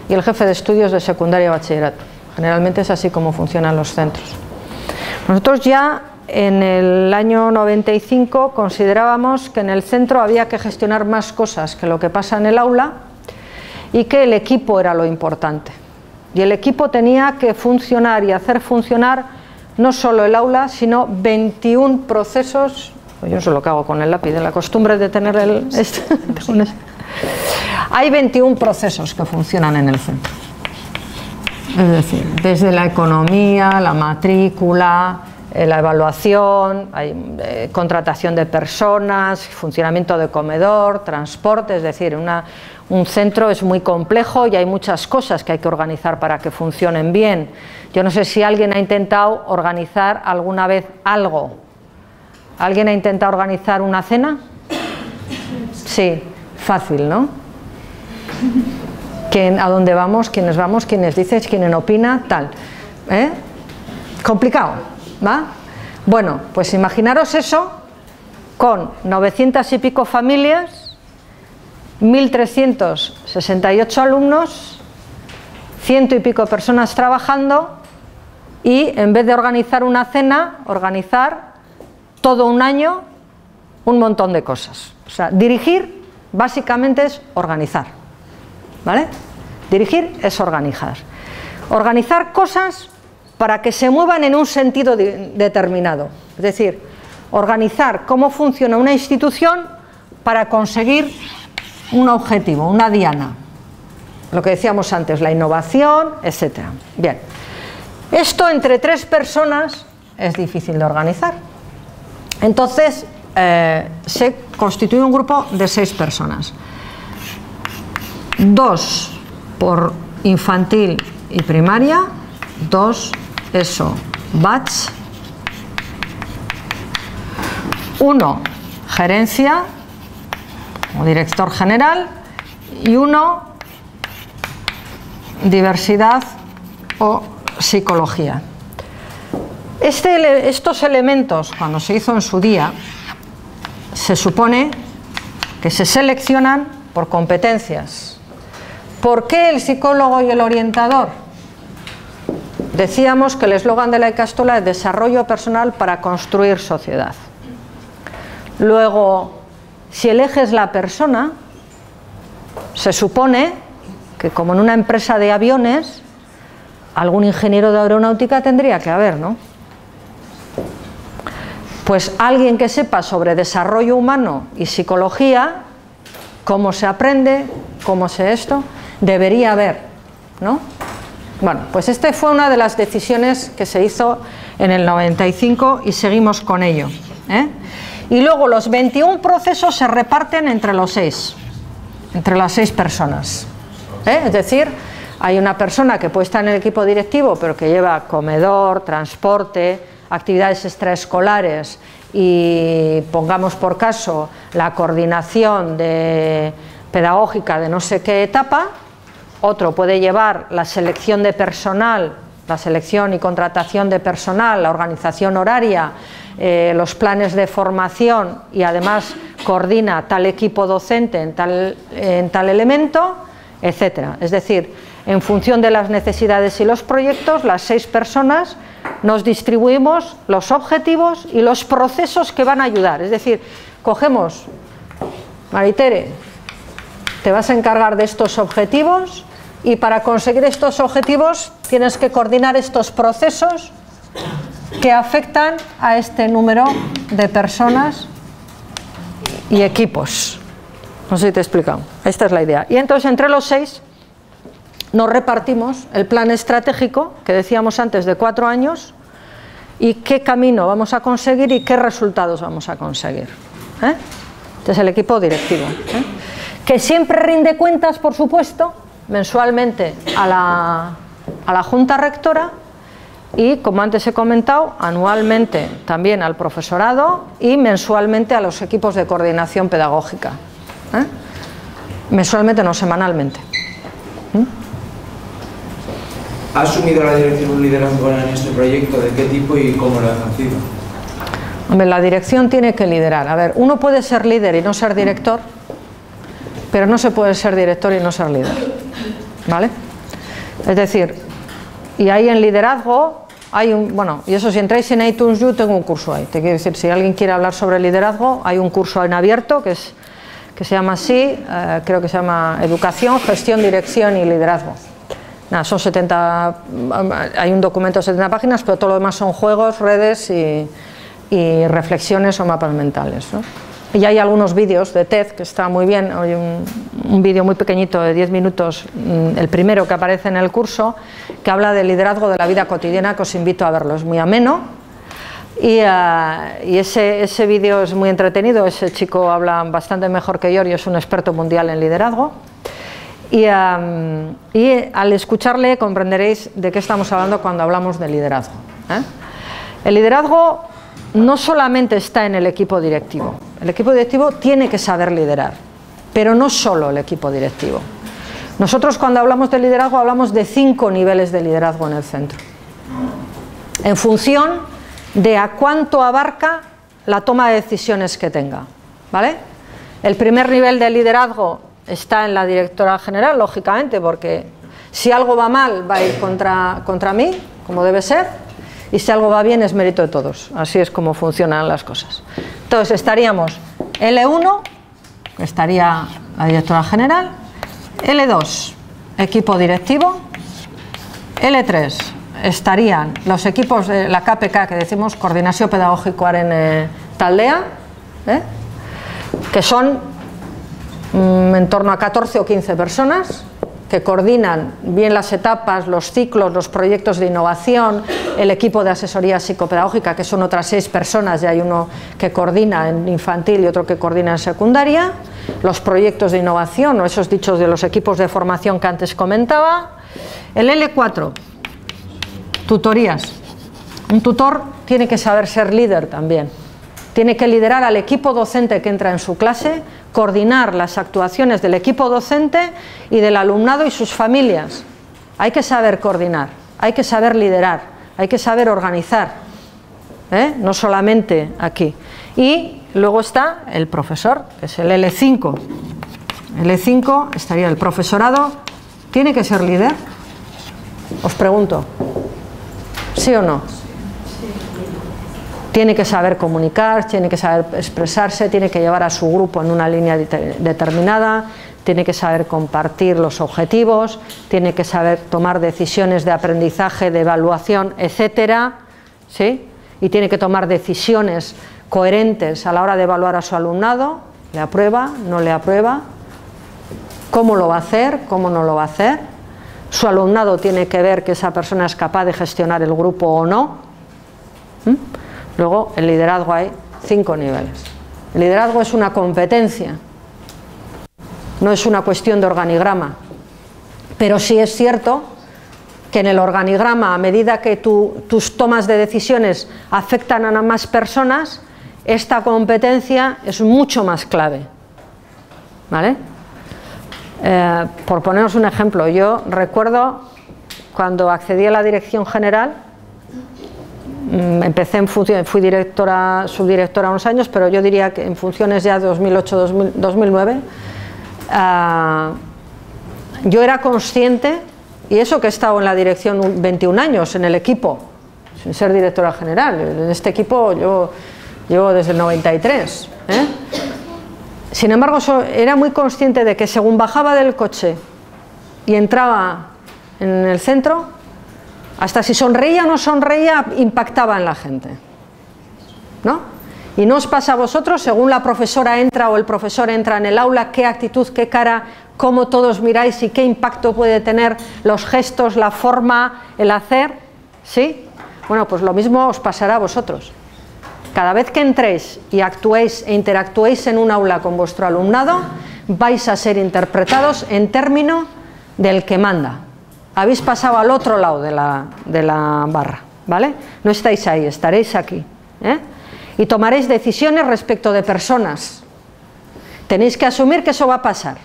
y el jefe de estudios de secundaria y bachillerato. Generalmente es así como funcionan los centros. Nosotros ya en el año 95 considerábamos que en el centro había que gestionar más cosas que lo que pasa en el aula y que el equipo era lo importante. Y el equipo tenía que funcionar y hacer funcionar no solo el aula, sino 21 procesos. Yo sé lo que hago con el lápiz, la costumbre de tener Hay 21 procesos que funcionan en el centro. Es decir, desde la economía, la matrícula, la evaluación, hay contratación de personas, funcionamiento de comedor, transporte, es decir, un centro es muy complejo y hay muchas cosas que hay que organizar para que funcionen bien. Yo no sé si alguien ha intentado organizar alguna vez algo. ¿Alguien ha intentado organizar una cena? Sí, fácil, ¿no? ¿A dónde vamos? ¿Quiénes vamos? ¿Quiénes dices? ¿Quién opina? Tal. Complicado, ¿va? Bueno, pues imaginaros eso con 900 y pico familias, 1.368 alumnos, 100 y pico personas trabajando y en vez de organizar una cena, organizar todo un año un montón de cosas. O sea, dirigir básicamente es organizar, ¿vale? Dirigir es organizar. Organizar cosas para que se muevan en un sentido determinado. Es decir, organizar cómo funciona una institución para conseguir un objetivo, una diana. Lo que decíamos antes, la innovación, etc. Bien. Esto entre 3 personas es difícil de organizar. Entonces, se constituye un grupo de 6 personas. 2 por infantil y primaria, 2 ESO batch, 1 gerencia o director general y 1 diversidad o psicología. Estos elementos, cuando se hizo en su día, se supone que se seleccionan por competencias. ¿Por qué el psicólogo y el orientador? Decíamos que el eslogan de la Ikastola es desarrollo personal para construir sociedad. Luego, si el eje es la persona, se supone que como en una empresa de aviones, algún ingeniero de aeronáutica tendría que haber, ¿no? Pues alguien que sepa sobre desarrollo humano y psicología, cómo se aprende, cómo se esto, debería haber, ¿no? Bueno, pues esta fue una de las decisiones que se hizo en el 95 y seguimos con ello, ¿eh? Y luego los 21 procesos se reparten entre los 6, entre las 6 personas, ¿eh? Es decir, hay una persona que puede estar en el equipo directivo pero que lleva comedor, transporte, actividades extraescolares y pongamos por caso la coordinación pedagógica de no sé qué etapa. Otro puede llevar la selección de personal, la selección y contratación de personal, la organización horaria, los planes de formación y además coordina tal equipo docente en tal elemento, etcétera. Es decir, en función de las necesidades y los proyectos, las 6 personas nos distribuimos los objetivos y los procesos que van a ayudar. Es decir, cogemos, Maritere, te vas a encargar de estos objetivos y para conseguir estos objetivos tienes que coordinar estos procesos que afectan a este número de personas y equipos. No sé si te he explicado. Esta es la idea. Y entonces entre los 6 nos repartimos el plan estratégico que decíamos antes de 4 años y qué camino vamos a conseguir y qué resultados vamos a conseguir, ¿eh? Este es el equipo directivo, ¿eh? Que siempre rinde cuentas, por supuesto, mensualmente a la Junta Rectora y, como antes he comentado, anualmente también al profesorado y mensualmente a los equipos de coordinación pedagógica, ¿eh? Mensualmente, no, semanalmente. ¿Ha asumido la dirección un liderazgo en este proyecto? ¿De qué tipo y cómo lo ha ejercido? Hombre, la dirección tiene que liderar. A ver, uno puede ser líder y no ser director, pero no se puede ser director y no ser líder, ¿vale? Es decir, y ahí en liderazgo hay un, bueno, y eso si entráis en iTunes yo tengo un curso ahí, te quiero decir, si alguien quiere hablar sobre liderazgo, hay un curso en abierto que se llama así, creo que se llama Educación, Gestión, Dirección y Liderazgo. Nada, son 70, hay un documento de 70 páginas, pero todo lo demás son juegos, redes y reflexiones o mapas mentales, ¿no? Y hay algunos vídeos de TED que está muy bien, hay un vídeo muy pequeñito de 10 minutos, el primero que aparece en el curso, que habla del liderazgo de la vida cotidiana, que os invito a verlo, es muy ameno y ese vídeo es muy entretenido, ese chico habla bastante mejor que yo y es un experto mundial en liderazgo y al escucharle comprenderéis de qué estamos hablando cuando hablamos de liderazgo, ¿eh? El liderazgo no solamente está en el equipo directivo. El equipo directivo tiene que saber liderar, pero no solo el equipo directivo. Nosotros cuando hablamos de liderazgo hablamos de 5 niveles de liderazgo en el centro, en función de a cuánto abarca la toma de decisiones que tenga, ¿vale? El primer nivel de liderazgo está en la directora general, lógicamente, porque si algo va mal va a ir contra mí, como debe ser. Y si algo va bien es mérito de todos, así es como funcionan las cosas. Entonces estaríamos L1, estaría la directora general, L2, equipo directivo, L3 estarían los equipos de la KPK, que decimos Coordinación Pedagógico-Aren Taldea, que son en torno a 14 o 15 personas, que coordinan bien las etapas, los ciclos, los proyectos de innovación, el equipo de asesoría psicopedagógica, que son otras 6 personas, y hay uno que coordina en infantil y otro que coordina en secundaria, los proyectos de innovación o esos dichos de los equipos de formación que antes comentaba. El L4, tutorías. Un tutor tiene que saber ser líder también. Tiene que liderar al equipo docente que entra en su clase, coordinar las actuaciones del equipo docente y del alumnado y sus familias. Hay que saber coordinar, hay que saber liderar, hay que saber organizar, no solamente aquí. Y luego está el profesor, que es el L5. El L5 estaría el profesorado. ¿Tiene que ser líder? Os pregunto, ¿sí o no? Tiene que saber comunicar, tiene que saber expresarse, tiene que llevar a su grupo en una línea determinada, tiene que saber compartir los objetivos, tiene que saber tomar decisiones de aprendizaje, de evaluación, etcétera, ¿sí? Y tiene que tomar decisiones coherentes a la hora de evaluar a su alumnado. ¿Le aprueba? ¿No le aprueba? ¿Cómo lo va a hacer? ¿Cómo no lo va a hacer? Su alumnado tiene que ver que esa persona es capaz de gestionar el grupo o no. Luego, el liderazgo hay 5 niveles. El liderazgo es una competencia, no es una cuestión de organigrama. Pero sí es cierto que en el organigrama, a medida que tus tomas de decisiones afectan a más personas, esta competencia es mucho más clave. ¿Vale? Por poneros un ejemplo, yo recuerdo cuando accedí a la dirección general, empecé en función, fui subdirectora unos años, pero yo diría que en funciones ya de 2008-2009, yo era consciente, y eso que he estado en la dirección 21 años, en el equipo, sin ser directora general, en este equipo yo llevo desde el 93, Sin embargo, era muy consciente de que según bajaba del coche y entraba en el centro, hasta si sonreía o no sonreía, impactaba en la gente, ¿no? Y no os pasa a vosotros, según la profesora entra o el profesor entra en el aula, qué actitud, qué cara, cómo todos miráis y qué impacto puede tener los gestos, la forma, el hacer, ¿sí? Bueno, pues lo mismo os pasará a vosotros. Cada vez que entréis y actuéis e interactuéis en un aula con vuestro alumnado, vais a ser interpretados en términos del que manda. Habéis pasado al otro lado de la barra, ¿vale? No estáis ahí, estaréis aquí, y tomaréis decisiones respecto de personas. Tenéis que asumir que eso va a pasar.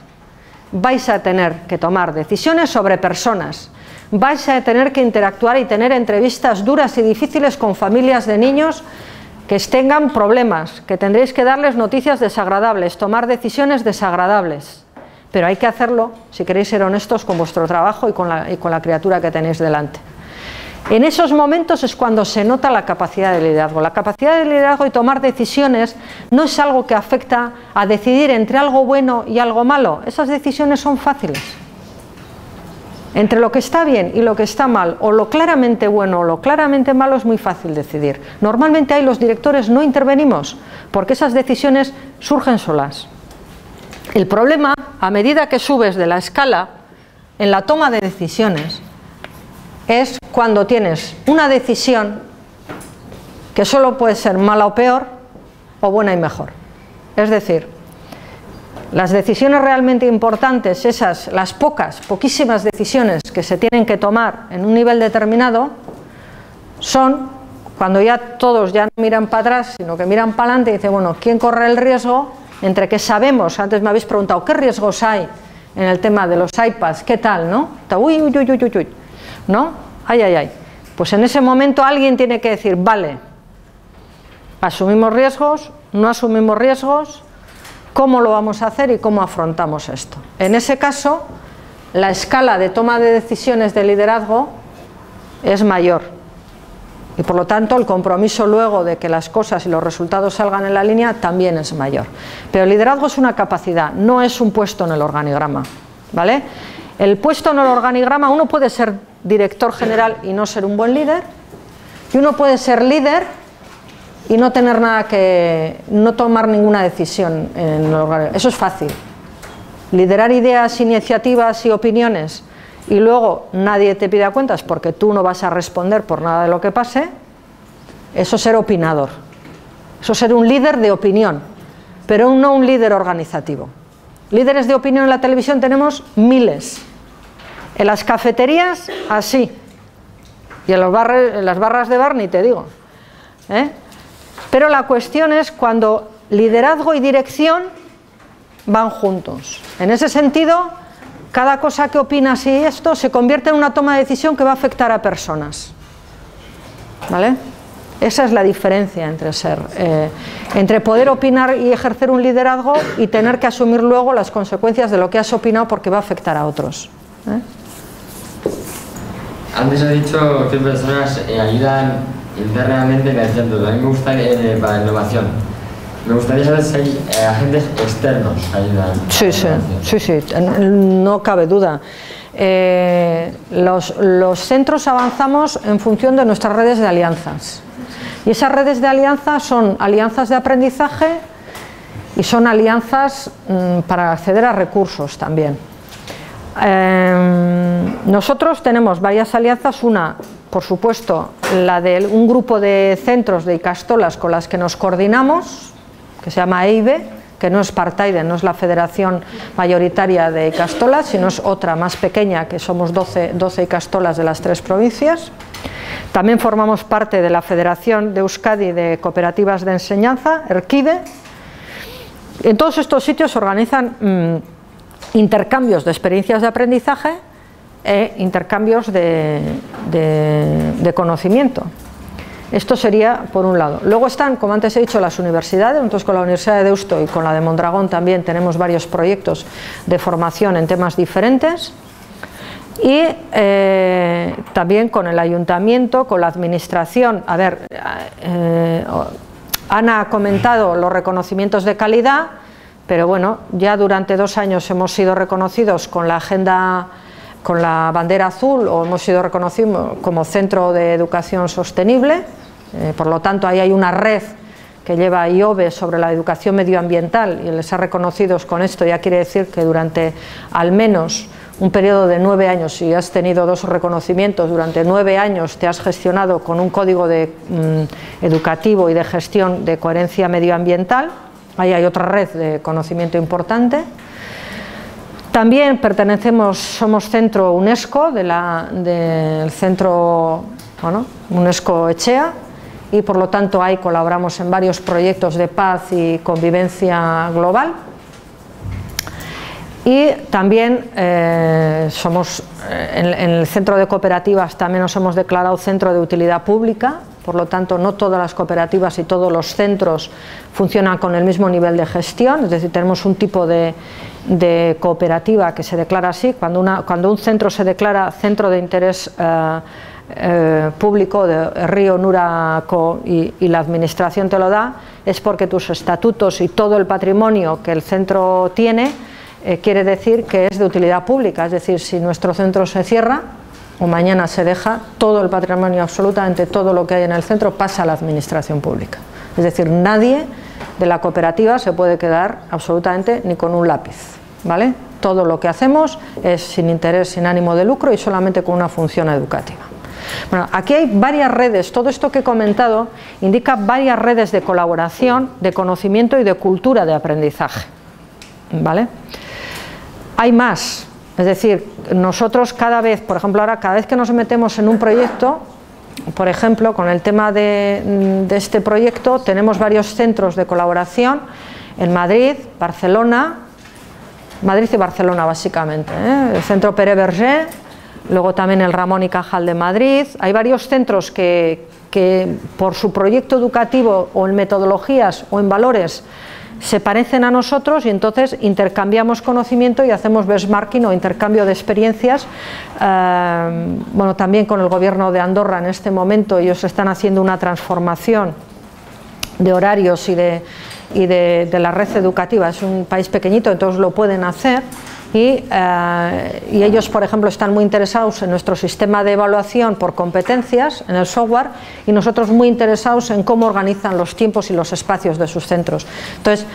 Vais a tener que tomar decisiones sobre personas. Vais a tener que interactuar y tener entrevistas duras y difíciles con familias de niños que tengan problemas, que tendréis que darles noticias desagradables, tomar decisiones desagradables. Pero hay que hacerlo si queréis ser honestos con vuestro trabajo y con la criatura que tenéis delante. En esos momentos es cuando se nota la capacidad de liderazgo. La capacidad de liderazgo y tomar decisiones no es algo que afecta a decidir entre algo bueno y algo malo. Esas decisiones son fáciles. Entre lo que está bien y lo que está mal, o lo claramente bueno o lo claramente malo, es muy fácil decidir. Normalmente ahí los directores no intervenimos porque esas decisiones surgen solas. El problema, a medida que subes de la escala en la toma de decisiones, es cuando tienes una decisión que solo puede ser mala o peor, o buena y mejor. Es decir, las decisiones realmente importantes, las poquísimas decisiones que se tienen que tomar en un nivel determinado, son cuando ya todos ya no miran para atrás, sino que miran para adelante y dicen, bueno, ¿quién corre el riesgo? Entre que sabemos, antes me habéis preguntado, ¿qué riesgos hay en el tema de los iPads? ¿Qué tal, no? Uy, uy, uy, uy, uy, ¿no? Ay, ay, ay. Pues en ese momento alguien tiene que decir, vale, asumimos riesgos, no asumimos riesgos, ¿cómo lo vamos a hacer y cómo afrontamos esto? En ese caso, la escala de toma de decisiones de liderazgo es mayor y por lo tanto el compromiso luego de que las cosas y los resultados salgan en la línea también es mayor. Pero el liderazgo es una capacidad, no es un puesto en el organigrama, ¿vale? El puesto en el organigrama, uno puede ser director general y no ser un buen líder, y uno puede ser líder y no tener nada no tomar ninguna decisión en el organigrama. Eso es fácil. Liderar ideas, iniciativas y opiniones y luego nadie te pida cuentas porque tú no vas a responder por nada de lo que pase, eso es ser opinador. Eso es ser un líder de opinión, pero no un líder organizativo. Líderes de opinión en la televisión tenemos miles. En las cafeterías, así. Y en las barras de bar, ni te digo. Pero la cuestión es cuando liderazgo y dirección van juntos. En ese sentido, cada cosa que opinas y esto se convierte en una toma de decisión que va a afectar a personas. ¿Vale? Esa es la diferencia entre poder opinar y ejercer un liderazgo y tener que asumir luego las consecuencias de lo que has opinado porque va a afectar a otros. Antes has dicho que personas ayudan internamente en el centro. A mí me gustaría, para la innovación, me gustaría saber si hay agentes externos que ayudan. Sí, no cabe duda. Los centros avanzamos en función de nuestras redes de alianzas. Y esas redes de alianzas son alianzas de aprendizaje y son alianzas para acceder a recursos también. Nosotros tenemos varias alianzas, una, por supuesto, la de un grupo de centros de ikastolas con las que nos coordinamos, que se llama EIBE, que no es Partaide, no es la federación mayoritaria de ikastolas, sino es otra más pequeña, que somos 12 ikastolas de las 3 provincias. También formamos parte de la Federación de Euskadi de Cooperativas de Enseñanza, ERKIDE. En todos estos sitios se organizan intercambios de experiencias de aprendizaje e intercambios de conocimiento. Esto sería por un lado. Luego están, como antes he dicho, las universidades. Nosotros con la Universidad de Deusto y con la de Mondragón también tenemos varios proyectos de formación en temas diferentes. Y también con el ayuntamiento, con la administración. A ver, Ana ha comentado los reconocimientos de calidad, pero bueno, ya durante 2 años hemos sido reconocidos con la agenda, con la bandera azul, o hemos sido reconocidos como Centro de Educación Sostenible. Por lo tanto, ahí hay una red que lleva IOBE sobre la educación medioambiental y les ha reconocido con esto. Ya quiere decir que durante al menos un periodo de 9 años, si has tenido 2 reconocimientos, durante 9 años te has gestionado con un código educativo y de gestión de coherencia medioambiental. Ahí hay otra red de conocimiento importante. También somos centro UNESCO, del centro UNESCO Echea, y por lo tanto ahí colaboramos en varios proyectos de paz y convivencia global. Y también somos, en el centro de cooperativas también nos hemos declarado centro de utilidad pública, por lo tanto no todas las cooperativas y todos los centros funcionan con el mismo nivel de gestión, es decir, tenemos un tipo de cooperativa que se declara así. Cuando un centro se declara centro de interés público de Río Nuraco y la administración te lo da, es porque tus estatutos y todo el patrimonio que el centro tiene quiere decir que es de utilidad pública. Es decir, si nuestro centro se cierra o mañana se deja, todo el patrimonio, absolutamente todo lo que hay en el centro pasa a la administración pública. Es decir, nadie de la cooperativa se puede quedar absolutamente ni con un lápiz, ¿vale? Todo lo que hacemos es sin interés, sin ánimo de lucro y solamente con una función educativa. Bueno, aquí hay varias redes. Todo esto que he comentado indica varias redes de colaboración, de conocimiento y de cultura de aprendizaje, ¿vale? Hay más, es decir, nosotros cada vez, por ejemplo, ahora cada vez que nos metemos en un proyecto, por ejemplo, con el tema de este proyecto, tenemos varios centros de colaboración en Madrid, Madrid y Barcelona básicamente, el centro Pere Berger, luego también el Ramón y Cajal de Madrid. Hay varios centros que por su proyecto educativo o en metodologías o en valores se parecen a nosotros y entonces intercambiamos conocimiento y hacemos benchmarking o intercambio de experiencias. Bueno, también con el gobierno de Andorra en este momento ellos están haciendo una transformación de horarios y de la red educativa. Es un país pequeñito, entonces lo pueden hacer y ellos, por ejemplo, están muy interesados en nuestro sistema de evaluación por competencias, en el software, y nosotros muy interesados en cómo organizan los tiempos y los espacios de sus centros. Entonces,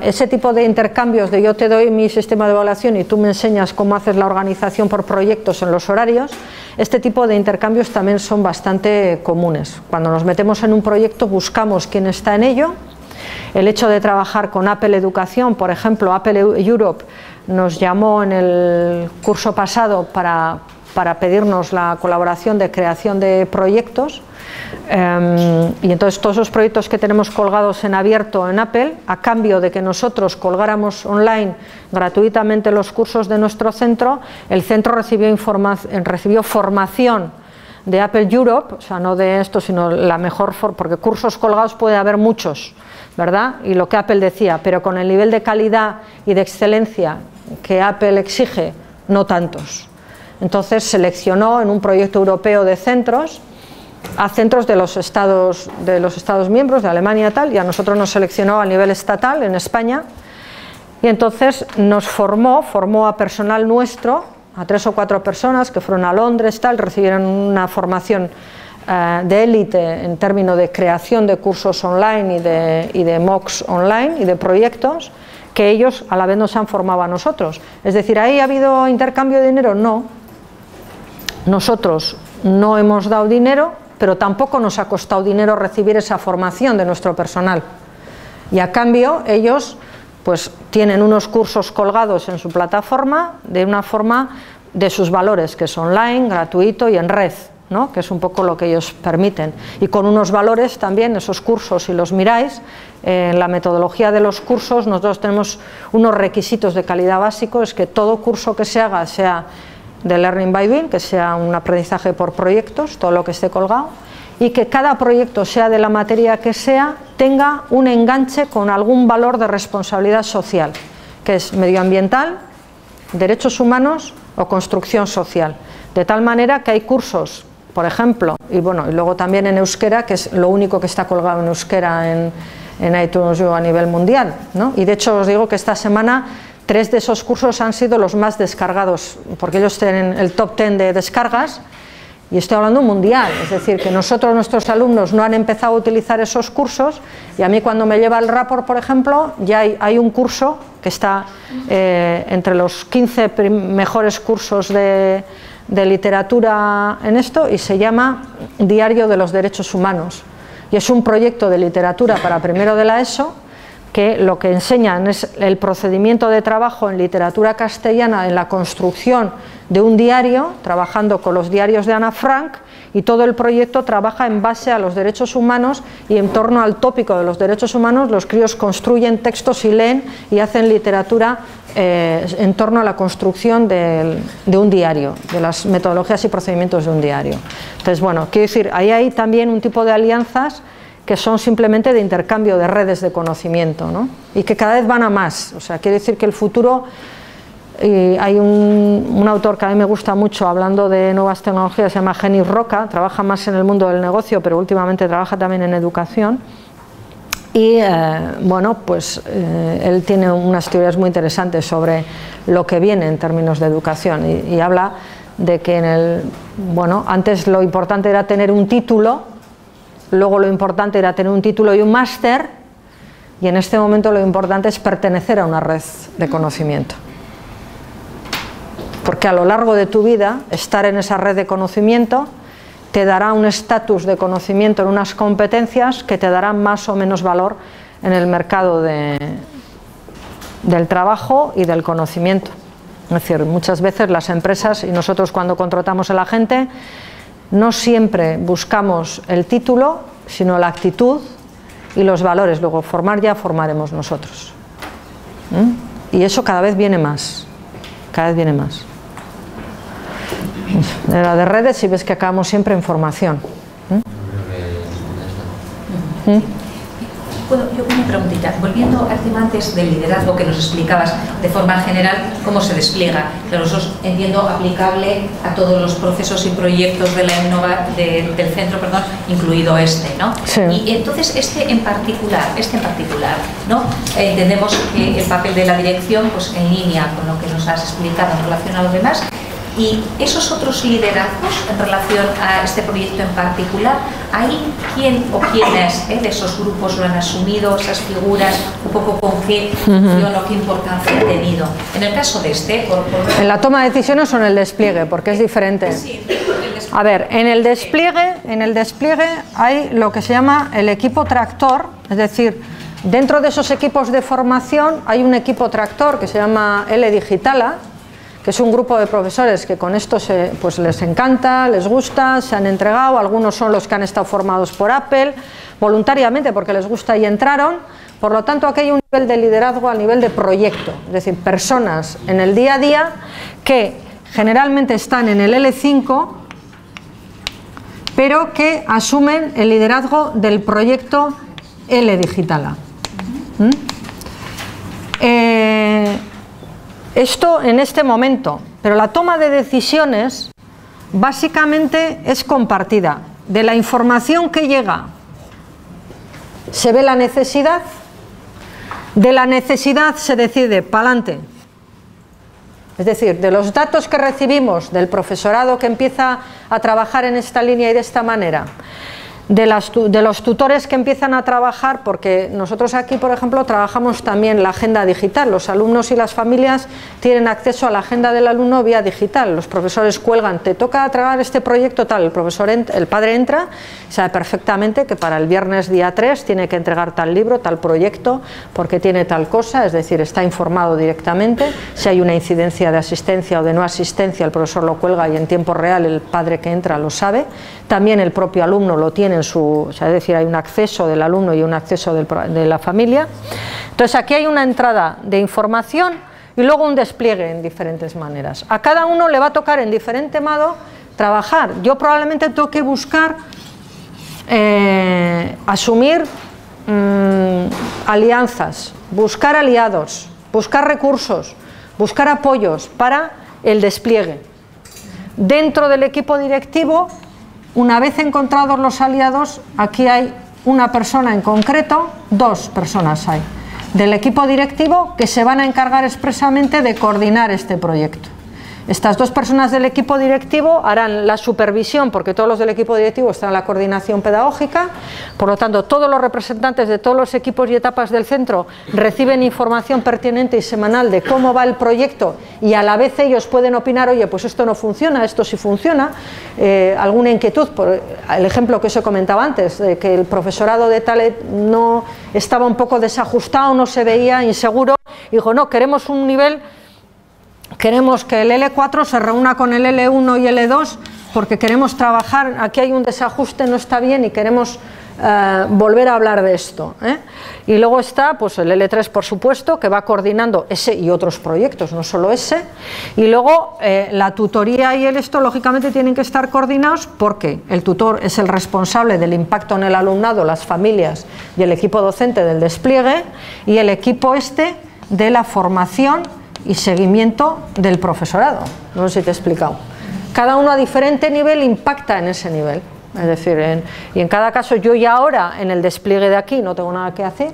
ese tipo de intercambios de yo te doy mi sistema de evaluación y tú me enseñas cómo haces la organización por proyectos en los horarios, este tipo de intercambios también son bastante comunes. Cuando nos metemos en un proyecto buscamos quién está en ello. El hecho de trabajar con Apple Educación, por ejemplo, Apple Europe nos llamó en el curso pasado para pedirnos la colaboración de creación de proyectos, y entonces todos los proyectos que tenemos colgados en abierto en Apple, a cambio de que nosotros colgáramos online gratuitamente los cursos de nuestro centro, el centro recibió formación de Apple Europe, o sea, no de esto, sino la mejor, porque cursos colgados puede haber muchos, ¿verdad? Y lo que Apple decía, pero con el nivel de calidad y de excelencia que Apple exige, no tantos. Entonces seleccionó en un proyecto europeo de centros a centros de los estados miembros, de Alemania y tal, y a nosotros nos seleccionó a nivel estatal en España, y entonces nos formó a personal nuestro, a 3 o 4 personas que fueron a Londres, tal, recibieron una formación de élite en términos de creación de cursos online y de MOOCs online y de proyectos, que ellos a la vez nos han formado a nosotros. Es decir, ¿ahí ha habido intercambio de dinero? No. Nosotros no hemos dado dinero, pero tampoco nos ha costado dinero recibir esa formación de nuestro personal. Y a cambio ellos pues tienen unos cursos colgados en su plataforma de una forma de sus valores, que es online, gratuito y en red, ¿no? Que es un poco lo que ellos permiten, y con unos valores también. Esos cursos, si los miráis, en la metodología de los cursos nosotros tenemos unos requisitos de calidad básicos, es que todo curso que se haga sea de Learning by Doing, que sea un aprendizaje por proyectos, todo lo que esté colgado, y que cada proyecto, sea de la materia que sea, tenga un enganche con algún valor de responsabilidad social, que es medioambiental, derechos humanos o construcción social, de tal manera que hay cursos, por ejemplo, y luego también en euskera, que es lo único que está colgado en euskera en iTunes a nivel mundial, ¿no? Y de hecho os digo que esta semana 3 de esos cursos han sido los más descargados, porque ellos tienen el top 10 de descargas, y estoy hablando mundial, es decir, que nuestros alumnos no han empezado a utilizar esos cursos, y a mí cuando me lleva el rapport, por ejemplo, ya hay un curso que está entre los 15 mejores cursos de literatura en esto, y se llama Diario de los Derechos Humanos, y es un proyecto de literatura para primero de la ESO, que lo que enseñan es el procedimiento de trabajo en literatura castellana en la construcción de un diario, trabajando con los diarios de Ana Frank, y todo el proyecto trabaja en base a los derechos humanos, y en torno al tópico de los derechos humanos los críos construyen textos y leen y hacen literatura en torno a la construcción de un diario, de las metodologías y procedimientos de un diario. Entonces, bueno, quiero decir, ahí hay también un tipo de alianzas que son simplemente de intercambio de redes de conocimiento, ¿no? Y que cada vez van a más. O sea, quiere decir que el futuro, hay un autor que a mí me gusta mucho hablando de nuevas tecnologías, se llama Genís Roca, trabaja más en el mundo del negocio, pero últimamente trabaja también en educación, y él tiene unas teorías muy interesantes sobre lo que viene en términos de educación, y habla de que antes lo importante era tener un título. Luego lo importante era tener un título y un máster, y en este momento lo importante es pertenecer a una red de conocimiento. Porque a lo largo de tu vida, estar en esa red de conocimiento te dará un estatus de conocimiento en unas competencias que te darán más o menos valor en el mercado del trabajo y del conocimiento. Es decir, muchas veces las empresas, y nosotros cuando contratamos a la gente, no siempre buscamos el título, sino la actitud y los valores. Luego, formaremos nosotros. Y eso cada vez viene más. Cada vez viene más. De la de redes, si ves que acabamos siempre en formación. Bueno, yo una preguntita, volviendo al tema antes del liderazgo que nos explicabas de forma general, cómo se despliega. Claro, eso entiendo aplicable a todos los procesos y proyectos de la del centro, perdón, incluido este, ¿no? Sí. Y entonces este en particular, ¿no? Entendemos que el papel de la dirección, pues en línea con lo que nos has explicado en relación a los demás. Y esos otros liderazgos en relación a este proyecto en particular, ¿hay quién o quiénes de esos grupos lo han asumido, esas figuras, un poco con qué función o qué importancia han tenido? En el caso de este, ¿En la toma de decisiones o en el despliegue? Porque es diferente. Sí, a ver, en el despliegue hay lo que se llama el equipo tractor, es decir, dentro de esos equipos de formación hay un equipo tractor que se llama L Digitala, que es un grupo de profesores que con esto pues les encanta, les gusta, se han entregado, algunos son los que han estado formados por Apple, voluntariamente porque les gusta y entraron. Por lo tanto, aquí hay un nivel de liderazgo a nivel de proyecto, es decir, personas en el día a día que generalmente están en el L5, pero que asumen el liderazgo del proyecto L Digitala. Esto en este momento, pero la toma de decisiones básicamente es compartida. De la información que llega se ve la necesidad, de la necesidad se decide para adelante. Es decir, de los datos que recibimos del profesorado que empieza a trabajar en esta línea y de esta manera, de los tutores que empiezan a trabajar, porque nosotros aquí, por ejemplo, trabajamos también la agenda digital. Los alumnos y las familias tienen acceso a la agenda del alumno vía digital. Los profesores cuelgan, te toca tragar este proyecto tal, el padre entra, sabe perfectamente que para el viernes día 3 tiene que entregar tal libro, tal proyecto, porque tiene tal cosa, es decir, está informado directamente. Si hay una incidencia de asistencia o de no asistencia, el profesor lo cuelga y en tiempo real el padre que entra lo sabe. También el propio alumno lo tiene es decir, hay un acceso del alumno y un acceso de la familia. Entonces aquí hay una entrada de información y luego un despliegue en diferentes maneras. A cada uno le va a tocar en diferente modo trabajar. Yo probablemente tengo que buscar asumir alianzas, buscar aliados, buscar recursos, buscar apoyos para el despliegue. Dentro del equipo directivo, una vez encontrados los aliados, aquí hay una persona en concreto, dos personas hay, del equipo directivo que se van a encargar expresamente de coordinar este proyecto. Estas dos personas del equipo directivo harán la supervisión, porque todos los del equipo directivo están en la coordinación pedagógica, por lo tanto todos los representantes de todos los equipos y etapas del centro reciben información pertinente y semanal de cómo va el proyecto y a la vez ellos pueden opinar, oye, pues esto no funciona, esto sí funciona, alguna inquietud, por el ejemplo que os he comentado antes, de que el profesorado de tal no estaba un poco desajustado, no se veía inseguro, y dijo, no, queremos un nivel... Queremos que el L4 se reúna con el L1 y L2 porque queremos trabajar, aquí hay un desajuste, no está bien y queremos volver a hablar de esto. Y luego está pues, el L3, por supuesto, que va coordinando ese y otros proyectos, no solo ese. Y luego la tutoría y esto, lógicamente, tienen que estar coordinados porque el tutor es el responsable del impacto en el alumnado, las familias y el equipo docente del despliegue y el equipo de la formación y seguimiento del profesorado. No sé si te he explicado. Cada uno a diferente nivel impacta en ese nivel. Es decir, y en cada caso yo ya ahora en el despliegue de aquí no tengo nada que hacer.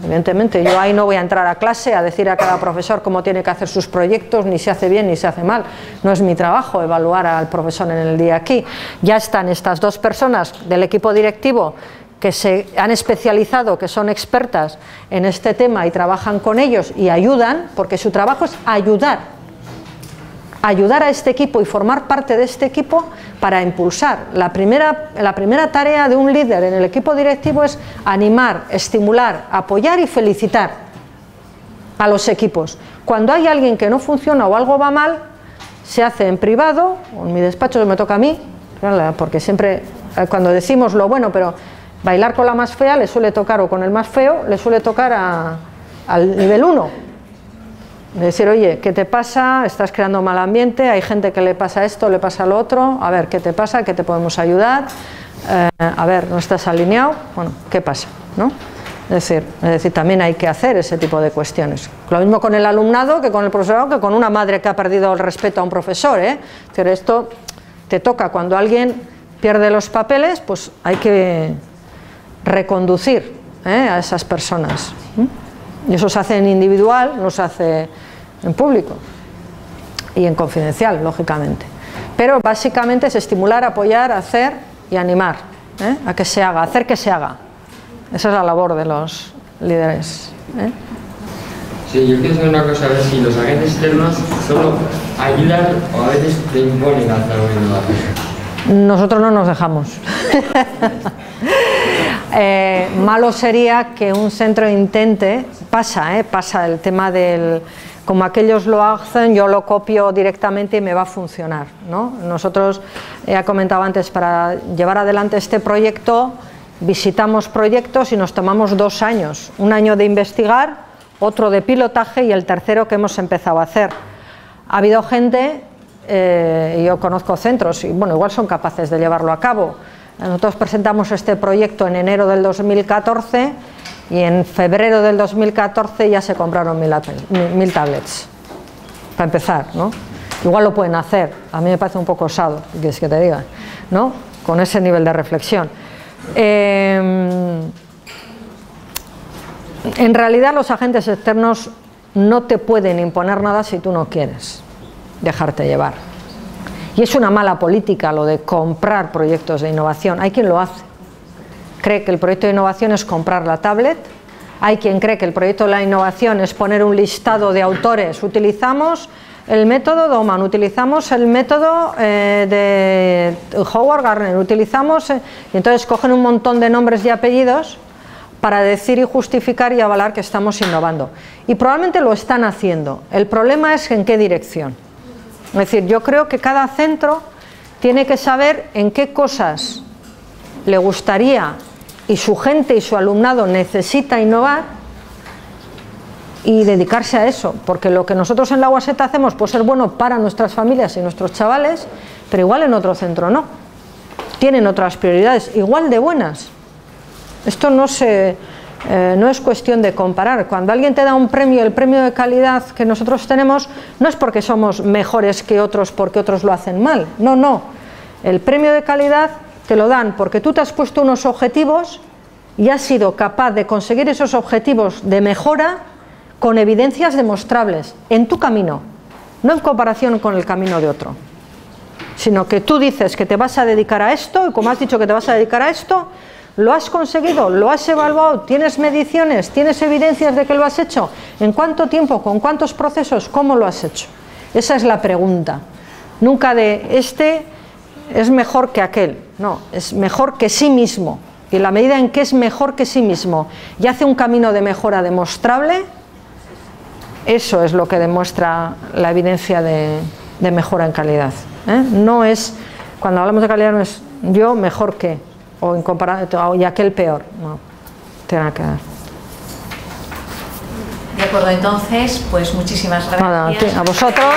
Evidentemente yo ahí no voy a entrar a clase a decir a cada profesor cómo tiene que hacer sus proyectos, ni se hace bien ni se hace mal. No es mi trabajo evaluar al profesor en el día aquí. Ya están estas dos personas del equipo directivo que se han especializado, que son expertas en este tema y trabajan con ellos y ayudan, porque su trabajo es ayudar a este equipo y formar parte de este equipo para impulsar. La primera tarea de un líder en el equipo directivo es animar, estimular, apoyar y felicitar a los equipos. Cuando hay alguien que no funciona o algo va mal, se hace en privado, o en mi despacho me toca a mí, porque siempre cuando decimos lo bueno, pero bailar con la más fea le suele tocar, o con el más feo le suele tocar al nivel 1. De decir, oye, ¿qué te pasa? Estás creando mal ambiente, hay gente que le pasa esto, le pasa lo otro, a ver, ¿qué te pasa? ¿Qué te podemos ayudar? A ver, ¿no estás alineado? Bueno, ¿qué pasa? ¿No? Es decir, también hay que hacer ese tipo de cuestiones. Lo mismo con el alumnado que con el profesorado, que con una madre que ha perdido el respeto a un profesor, ¿eh? Pero esto te toca cuando alguien pierde los papeles, pues hay que reconducir a esas personas. Y eso se hace en individual, no se hace en público y en confidencial, lógicamente. Pero básicamente es estimular, apoyar, hacer y animar a que se haga, hacer que se haga. Esa es la labor de los líderes. Sí, yo quiero saber una cosa, a ver si los agentes externos solo ayudan o a veces te imponen hacer algo innovador. Nosotros no nos dejamos. Malo sería que un centro intente, pasa el tema del, como aquellos lo hacen, yo lo copio directamente y me va a funcionar, ¿no? Nosotros, he comentado antes, para llevar adelante este proyecto, visitamos proyectos y nos tomamos 2 años, un año de investigar, otro de pilotaje y el tercero que hemos empezado a hacer. Ha habido gente, yo conozco centros y bueno, igual son capaces de llevarlo a cabo. Nosotros presentamos este proyecto en enero del 2014 y en febrero del 2014 ya se compraron 1000 tablets, para empezar, ¿no? Igual lo pueden hacer, a mí me parece un poco osado, que es que te diga, ¿no? Con ese nivel de reflexión. En realidad los agentes externos no te pueden imponer nada si tú no quieres dejarte llevar. Y es una mala política lo de comprar proyectos de innovación. Hay quien lo hace. Cree que el proyecto de innovación es comprar la tablet. Hay quien cree que el proyecto de la innovación es poner un listado de autores. Utilizamos el método Doman, utilizamos el método de Howard Gardner, utilizamos... y entonces cogen un montón de nombres y apellidos para decir y justificar y avalar que estamos innovando. Y probablemente lo están haciendo. El problema es en qué dirección. Es decir, yo creo que cada centro tiene que saber en qué cosas le gustaría y su gente y su alumnado necesita innovar y dedicarse a eso, porque lo que nosotros en la UASETA hacemos puede ser bueno para nuestras familias y nuestros chavales, pero igual en otro centro no. Tienen otras prioridades, igual de buenas. Esto no es cuestión de comparar. Cuando alguien te da un premio, el premio de calidad que nosotros tenemos, no es porque somos mejores que otros, porque otros lo hacen mal. No, no. El premio de calidad te lo dan porque tú te has puesto unos objetivos y has sido capaz de conseguir esos objetivos de mejora con evidencias demostrables en tu camino, no en comparación con el camino de otro, sino que tú dices que te vas a dedicar a esto y como has dicho que te vas a dedicar a esto, lo has conseguido, lo has evaluado, tienes mediciones, tienes evidencias de que lo has hecho, ¿en cuánto tiempo, con cuántos procesos, cómo lo has hecho? Esa es la pregunta, nunca de este es mejor que aquel, no, es mejor que sí mismo, y en la medida en que es mejor que sí mismo y hace un camino de mejora demostrable, eso es lo que demuestra la evidencia de mejora en calidad. No es, cuando hablamos de calidad no es yo mejor que, o en comparación, y aquel peor, no, tiene que ver. De acuerdo, entonces, pues muchísimas gracias. Nada, a vosotros.